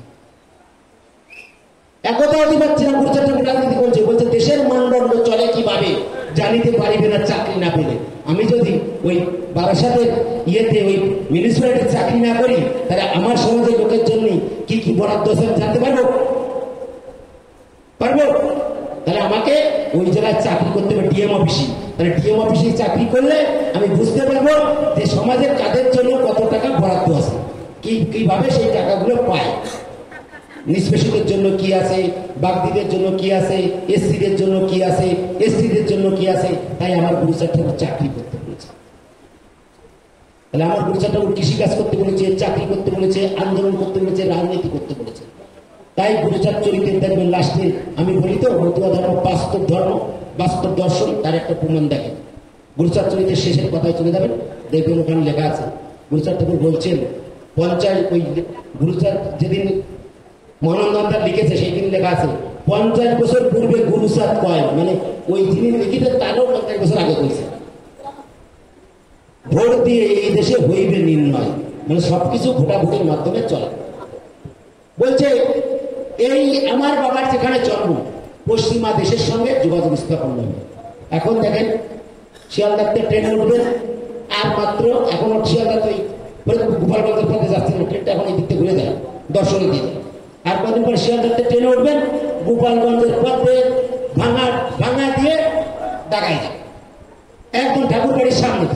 একতা হতে পারছি না। গুরুচার ঠাকুর রাজনীতি বলছে, বলছে দেশের মানদণ্ড চলে কিভাবে জানিতে পারিবে না চাকরি না পেলে। আমি যদি ওই বারাসাতের ইয়েতে ওই মিউনিসিপ্যালিটির চাকরি না করি, তাহলে আমার সমাজের লোকের জন্য কি কি বরাদ্দ আছে জানতে পারবো? তাহলে আমাকে ওই জায়গায় চাকরি করতে হবে ডিএম অফিসে। তাহলে ডিএম অফিসে চাকরি করলে আমি বুঝতে পারবো যে সমাজের কাজের জন্য কত টাকা বরাদ্দ আছে, কিভাবে সেই টাকাগুলো পায়, নিষ্পেষিতের জন্য কি আছে, বাগদিদের জন্য কি আছে, এসসিদের জন্য কি আছে, এসটিদের জন্য কি আছে। তাই আমার গুরুচার ঠাকুর চাকরি করতে বলেছে। তাহলে আমার গুরুচার ঠাকুর কৃষিকাজ করতে বলেছে, চাকরি করতে বলেছে, আন্দোলন করতে বলেছে, রাজনীতি করতে বলেছে। তাই গুরুচার চরিত্রে দেখবেন লাস্টে আমি বলি তো মতুয়া ধর্ম বাস্তব ধর্ম, বাস্তব দর্শন, তার একটা প্রমাণ দেখেন। গুরুচার চরিত্রের শেষের কথায় চলে যাবেন, দেখবেন ওখানে লেখা আছে। গুরুচার ঠাকুর বলছেন পঞ্চায়েত, ওই গুরুচার যেদিন মহানন্দা লিখেছে সেই দিন লেখা আছে 50 বছর পূর্বে গুরুচাঁদ কয়, মানে ওই যিনি লিখিতে তারও 50 বছর আগে কইছে, ভোট দিয়ে এই দেশে হইবে নির্ণয়, মানে সবকিছু ভোটাভুটির মাধ্যমে চলে। বলছে এই আমার বাবার যেখানে জন্ম পশ্চিমা দেশের সঙ্গে যোগাযোগ স্থাপন হবে। এখন দেখেন শিয়ালদাতে ট্রেনে উঠবেন, আর মাত্র এখন শিয়ালদাতে গোপালগঞ্জের পথে যাচ্ছে না, ট্রেনটা এখন এই দিকতে ঘুরে যায় দর্শনে দিয়ে। আর কদিন পর শিয়ালদাতে ট্রেনে উঠবেন, গোপালগঞ্জের পথে ভাঙা দিয়ে দাগাই যায় একদম ঠাকুর বাড়ির সামনে।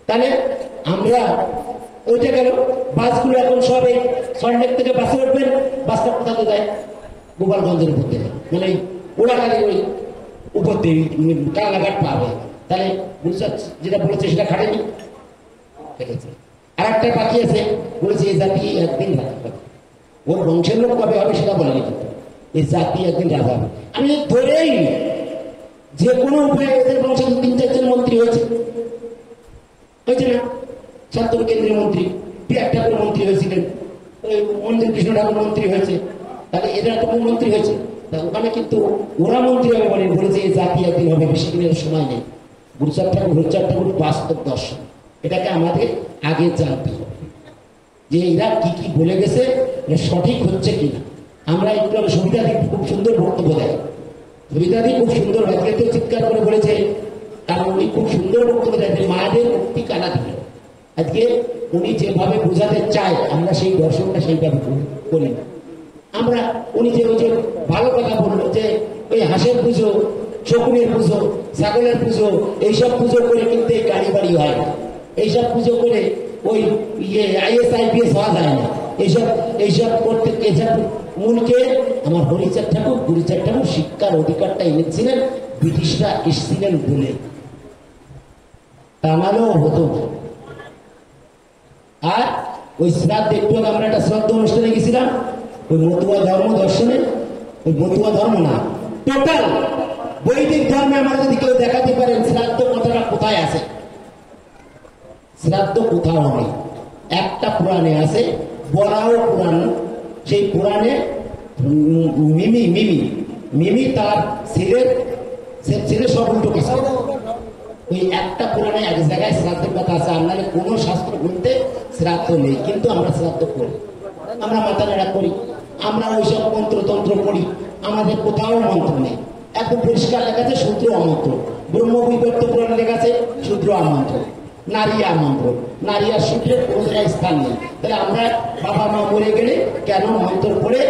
তাহলে আমরা ওইটা গেল, বাসগুলো এখন সব এই সল্টলেক থেকে বাসে উঠবেন, বাসটা কোথাতে যায়? গোপালগঞ্জের উপর থেকে, মানে ওড়াখালি ওই উপর দিয়ে কালাঘাট পার হয়ে। তাহলে গুরুচাঁদ যেটা বলেছে সেটা খাটেনি, দেখেছে। আর একটা বাকি আছে, বলেছে এই জাতি একদিন রাজা হবে। ওর বংশের লোক কবে হবে সেটা বলেনি, কিন্তু এই জাতি একদিন রাজা হবে। আমি ধরেই যে কোনো উপায়ে এদের বংশে 3-4 জন মন্ত্রী হয়েছে না? শান্তনু কেন্দ্রীয় মন্ত্রী, পিয়ার ঠাকুর মন্ত্রী হয়েছিলেন, মন্দির কৃষ্ণ ঠাকুর মন্ত্রী হয়েছে। তাহলে এরা তো মন্ত্রী হয়েছে, ওখানে কিন্তু ওরা মন্ত্রী হবে বলেছে এই জাতি একদিন হবে, বেশি দিনের সময় নেই। গুরুচাঁদ ঠাকুর বাস্তব দর্শন, এটাকে আমাদের আগে জানতে হবে যে এরা কি কি বলে গেছে, এটা সঠিক হচ্ছে কিনা। আমরা একটু সুবিধাদি খুব সুন্দর বক্তব্য দেয়, সুবিধাদি খুব সুন্দর আজকে তো চিৎকার করে বলেছে, কারণ উনি খুব সুন্দর বক্তব্য দেয় মায়েদের মুক্তি কারা দিল। আজকে উনি যেভাবে বোঝাতে চায় আমরা সেই দর্শনটা সেইভাবে করি না। আমরা উনি যে ওই যে ভালো কথা বললো যে ওই হাঁসের পুজো, শকুনের পুজো, ছাগলের পুজো, এইসব পুজো করে কিন্তু এই গাড়ি বাড়ি হয় না, এইসব পুজো করে ওই IAS IPS হওয়া যায় না। এইসব করতে এসব মূলকে আমার হরিচাঁদ ঠাকুর, গুরুচাঁদ ঠাকুর শিক্ষার অধিকারটা এনেছিলেন, ব্রিটিশরা এসেছিলেন বলে, তা নাহলেও হতো না। আর ওই শ্রাদ্ধ একটু আমরা একটা শ্রাদ্ধ অনুষ্ঠানে গেছিলাম, ওই মতুয়া ধর্ম দর্শনে, ওই মতুয়া ধর্ম না টোটাল বৈদিক ধর্মে আমরা যদি কেউ দেখাতে পারেন শ্রাদ্ধ কথাটা কোথায় আছে, শ্রাদ্ধ কোথাও নেই। একটা পুরাণে আছে, বরাও পুরাণ, সেই পুরাণে মিমি তার ছেলে সব উল্টো কাজ করে। ওই একটা পুরাণে এক জায়গায় শ্রাদ্ধের কথা আছে, আপনার কোনো শাস্ত্র বলতে শ্রাদ্ধ নেই, কিন্তু আমরা শ্রাদ্ধ করি, আমরা মাথা নেড়া করি, আমরা ওইসব মন্ত্রতন্ত্র পড়ি, আমাদের কোথাও মন্ত্র নেই। একদম পরিষ্কার লেখা আছে শূদ্র আমন্ত্র, ব্রহ্মবিবর্ত পুরাণে লেখা আছে শূদ্র আমন্ত্র, নারী আমন্ত্র, নারী আর শূদ্রের কোনো জায়গায় স্থান নেই। তাহলে আমরা বাবা মা মরে গেলে কেন মন্ত্র পড়ে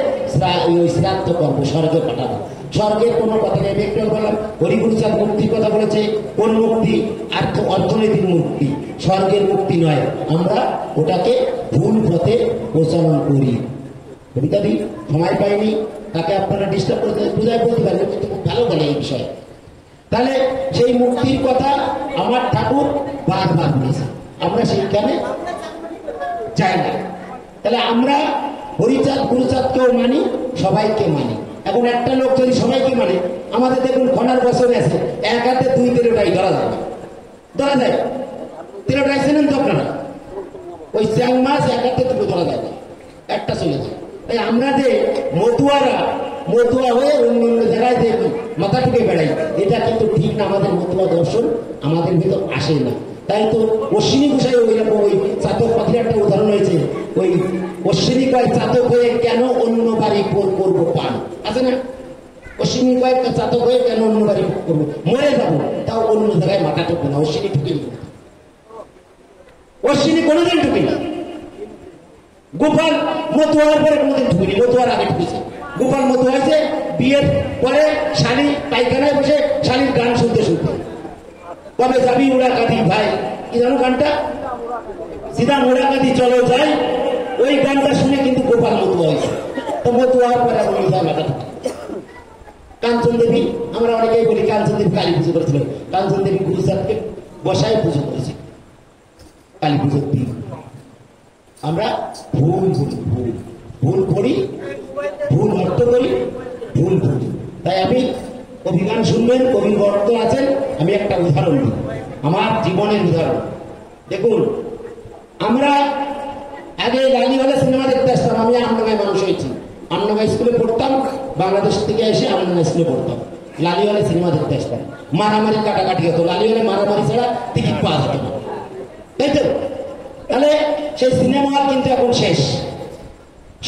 ওই শ্রাদ্ধ করবো, স্বর্গে পাঠাবো? স্বর্গের কোনো কথা নেই। একটু বললাম হরিগুরুচাঁদ মুক্তির কথা বলেছে, কোন মুক্তি? অর্থনৈতিক মুক্তি, স্বর্গের মুক্তি নয়। আমরা ওটাকে ভুল পথে প্রচারণ করি। কবিতাদি সময় পাইনি, তাকে আপনারা ডিস্টার্ব করতে বুঝায় বলতে পারবেন, কিন্তু খুব ভালো বলে এই বিষয়ে। তাহলে সেই মুক্তির কথা আমার ঠাকুর বারবার বলেছে, আমরা সেইখানে চাই না। তাহলে আমরা হরিচাঁদ গুরুচাঁদকেও মানি, সবাইকে মানি। এখন একটা লোক যদি সবাইকে মানে, আমাদের দেখুন খনার বছর আছে, এক হাতে 2-3টাই ধরা যায়, ধরা যায় 3টাই ছিলেন তো আপনারা, ওই চ্যাং মাছ এক হাতে 2 ধরা যায়, একটা চলে যায়। তাই আমরা যে মতুয়া হয়ে অন্য অন্য জায়গায় যে মাথা টুকে বেড়াই, এটা কিন্তু ঠিক না। আমাদের মতুয়া দর্শন আমাদের ভিতর আসে না। তাই তো অশ্বিনী গোসাই ওই রকম, ওই চাতক পাখির একটা উদাহরণ হয়েছে, ওই অশ্বিনী কয় চাতক হয়ে কেন অন্য বাড়ি করবো পান, আছে না? অশ্বিনী কয় চাতক হয়ে কেন অন্য বাড়ি করবো, মরে যাবো তাও অন্য জায়গায় মাথা টুকবে না। অশ্বিনী ঠুকিনি, অশ্বিনী কোনোদিন ঠুকিনি। গোপাল মতুয়ার পরে কোনোদিন ঠুকিনি, মতুয়ার আগে ঠুকেছে। গোপাল মতুয়া হয়েছে বিয়ের পরে শালি পায়খানায় বসে শালির গান শুনতে শুনতে, কবে যাবি উড়া কাঁদি ভাই, কি জানো গানটা, সিধা মোড়া কাঁদি চলো যাই, ওই গানটা শুনে কিন্তু গোপাল মতুয়া হয়েছে। তো মতুয়ার পরে আমি মাথা ঠুকি। কাঞ্চন দেবী, আমরা অনেকেই বলি কাঞ্চন দেবী কালী পুজো করেছিল, কাঞ্চন দেবী গুরুচাঁদকে বসায় পুজো করেছে কালী পুজোর দিন। আমরা ভুল করি, ভুল অর্থ করি, ভুল বুঝি। তাই আমি অভিজ্ঞান শুনবেন, কবি বর্ত আছেন, আমি একটা উদাহরণ দিই, আমার জীবনের উদাহরণ। দেখুন, আমরা আগে লালিওয়ালা সিনেমা দেখতে আসতাম। আমি আমডাঙ্গায় মানুষ হয়েছি, আমডাঙ্গা স্কুলে পড়তাম, বাংলাদেশ থেকে এসে আমডাঙ্গা স্কুলে পড়তাম। লালিওয়ালা সিনেমা দেখতে আসতাম, মারামারি কাটাকাটি হতো, লালিওয়ালা মারামারি ছাড়া টিকিট পাওয়া যেত না, তাই তো? তাহলে সেই সিনেমা হল কিন্তু এখন শেষ,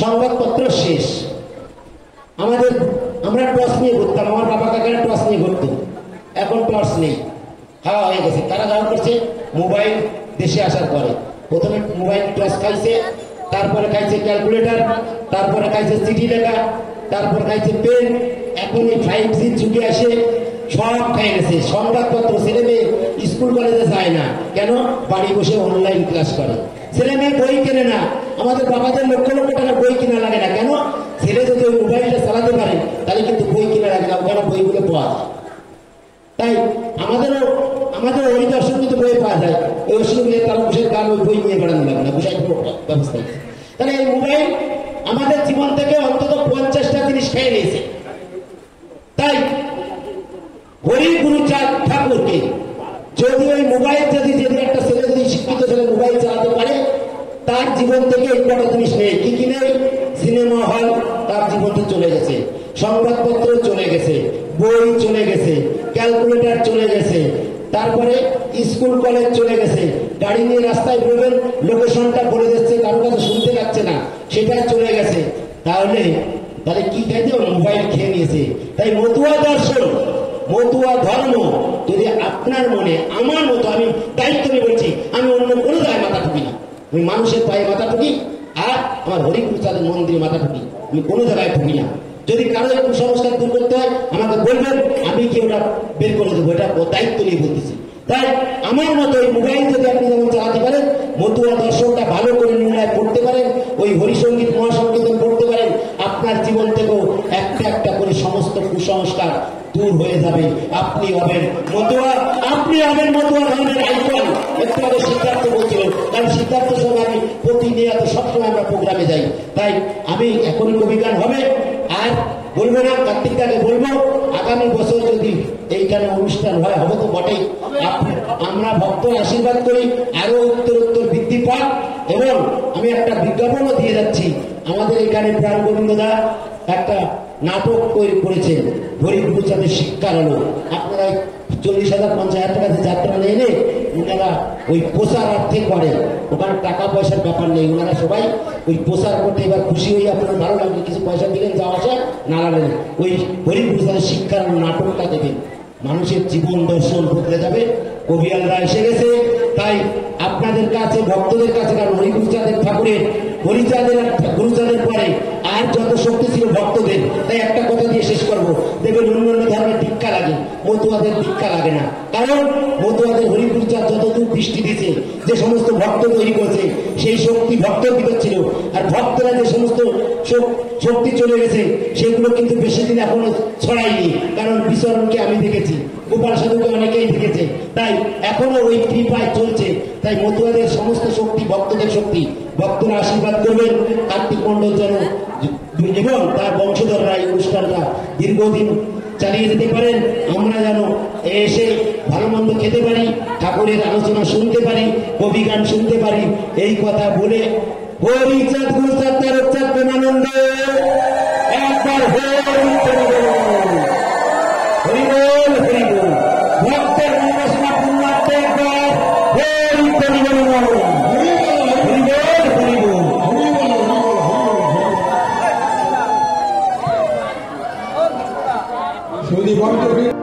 সংবাদপত্র শেষ। আমরা টর্চ নিয়ে ঘুরতাম, আমার বাবা কাকারা টর্চ নিয়ে ঘুরত, এখন টর্চ নেই, হাওয়া হয়ে গেছে। তারা ব্যবহার করছে মোবাইল দেশে আসার পরে। প্রথমে মোবাইল টর্চ খাইছে, তারপরে খাইছে ক্যালকুলেটর, তারপরে খাইছে চিঠি লেখা, তারপর খাইছে পেন, এখন এই 5G যুগে আসে সব খাই গেছে। সংবাদপত্র, ছেলে মেয়ে স্কুল কলেজে যায় না, কেন? বাড়ি বসে অনলাইন ক্লাস করে। ছেলে মেয়ে বই কেনে না, আমাদের বাবাদের লক্ষ লক্ষ টাকা বই কিনা লাগে না, কেন? ছেলে যদি ওই মোবাইলটা চালাতে পারে তাহলে কিন্তু বই কিনা লাগে না, ওখানে বইগুলো পাওয়া যায়। তাই আমাদের ওই দর্শন কিন্তু বই পাওয়া যায়, ওই অশ্বিনী নিয়ে তারা বসে গান, ওই বই নিয়ে বেড়ানো লাগে না, বসে ব্যবস্থা। তাহলে এই মোবাইল আমাদের জীবন থেকে অন্তত 50টা জিনিস খেয়ে নিয়েছে। তাই হরি গুরুচাঁদ ঠাকুরকে যদি ওই মোবাইল যদি একটা ছেলে যদি শিক্ষিত ছেলে মোবাইল চালাতে পারে, তার জীবন থেকে এই কটা জিনিস নেই। কি নেই? সিনেমা হল তার জীবনটা চলে গেছে, সংবাদপত্র চলে গেছে, বই চলে গেছে, ক্যালকুলেটর চলে গেছে, তারপরে স্কুল কলেজ চলে গেছে, গাড়ি নিয়ে রাস্তায় বেরোবেন লোকেশনটা বলে দিচ্ছে, কারোর কাছে শুনতে লাগছে না, সেটা চলে গেছে। তাহলে কি খাইতে? মোবাইল খেয়ে নিয়েছে। তাই মতুয়া দর্শন, মতুয়া ধর্ম যদি আপনার মনে, আমার মতো, আমি দায়িত্ব নিয়ে বলছি, আমি অন্য কোনো জায়গায় মাথা ঠুকি না। আমি মানুষের পায়ে মাথা ঠুকি, আর আমার হরিগুরুচাঁদের মন্দিরে মাথা ঠুকি, আমি কোনো জায়গায় ঠুকি না। যদি কারো কুসংস্কার দূর করতে হয় আমাকে বলবেন, আমি কি ওটা বের করে দেবো, এটা দায়িত্ব নিয়ে বলতেছি। তাই আমার মতো ওই মোবাইল যদি আপনি যেমন চালাতে পারেন, মতুয়া দর্শনটা ভালো করে নির্ণয় করতে পারেন, ওই হরিসঙ্গীত মহাসঙ্গীতন করতে পারেন, আপনার জীবন থেকেও একটা একটা করে সমস্ত কুসংস্কার দূর হয়ে যাবে। আপনি হবেন মতুয়া, আপনি হবেন মতুয়া ধর্মের আইকন। একটু আগে সিদ্ধার্থ বলছিল, কারণ সিদ্ধার্থের সঙ্গে আমি প্রতিনিয়ত সবসময় আমরা প্রোগ্রামে যাই। তাই আমি এখনই কবিগান হবে, আর বলবো না, কার্তিকদাকে বলবো আগামী বছর যদি এইখানে অনুষ্ঠান হয়, হবে তো বটেই। আমরা ভক্তর আশীর্বাদ করি আরো উত্তর বৃদ্ধি পাক। এবং আমি একটা বিজ্ঞাপনও দিয়ে যাচ্ছি, আমাদের এখানে প্রাণ গোবিন্দদা একটা নাটক তৈরি করেছেন, হরিগুরুচাঁদের শিক্ষার আলো। আপনারা 40,000 50,000 টাকা যাত্রা এনে ওনারা ওই প্রচার অর্থে করেন, ওখানে টাকা পয়সার ব্যাপার নেই, ওনারা সবাই ওই প্রচার করতে এবার খুশি হয়ে আপনার ভালো লাগবে, কিছু পয়সা দিলেন, যাওয়া আসা না লাগলেন, ওই হরিগুরুচাঁদের শিক্ষার আলো নাটকটা দেবেন, মানুষের জীবন দর্শন বদলে যাবে। কবিয়ালরা এসে গেছে, তাই আপনাদের কাছে, ভক্তদের কাছে, কারণ হরিগুরুচাঁদের ঠাকুরের গুরুচাঁদের পরে আর যত শক্তি ছিল ভক্তদের। তাই একটা কথা দিয়ে শেষ করবো, দেখবেন অন্য ধর্মের দীক্ষা লাগে, মতুয়াদের দীক্ষা লাগে না, কারণ মতুয়াদের হরিগুরুচাঁদ যতদূর দৃষ্টি দিয়েছে, যে সমস্ত ভক্ত তৈরি করেছে, সেই শক্তি ভক্তের ভিতর ছিল। আর ভক্তরা যে সমস্ত শক্তি চলে গেছে, সেগুলো কিন্তু বেশি দিন এখনো ছড়ায়নি, কারণ বিচরণকে আমি দেখেছি, গোপাল সাধুকে অনেকেই দেখেছে, তাই এখনো ওই কৃপায় চলছে। তাই মতুয়াদের সমস্ত শক্তি, ভক্তদের শক্তি, ভক্তরা আশীর্বাদ করবেন কার্তিক মণ্ডল যেন এবং তার বংশধররা এই অনুষ্ঠানটা দীর্ঘদিন চালিয়ে যেতে পারেন। আমরা যেন এসে ভালো মন্দ খেতে পারি, ঠাকুরের আলোচনা শুনতে পারি, কবি গান শুনতে পারি, এই কথা বলে হরিচাঁদ গুরুচাঁদ তারকচাঁদ প্রেমানন্দ একবার হরিবোল হরিবোল ভক্তের মনোবাসনা পূর্ণার্থে একবার হরিবোল হরিবোল হরিবোল।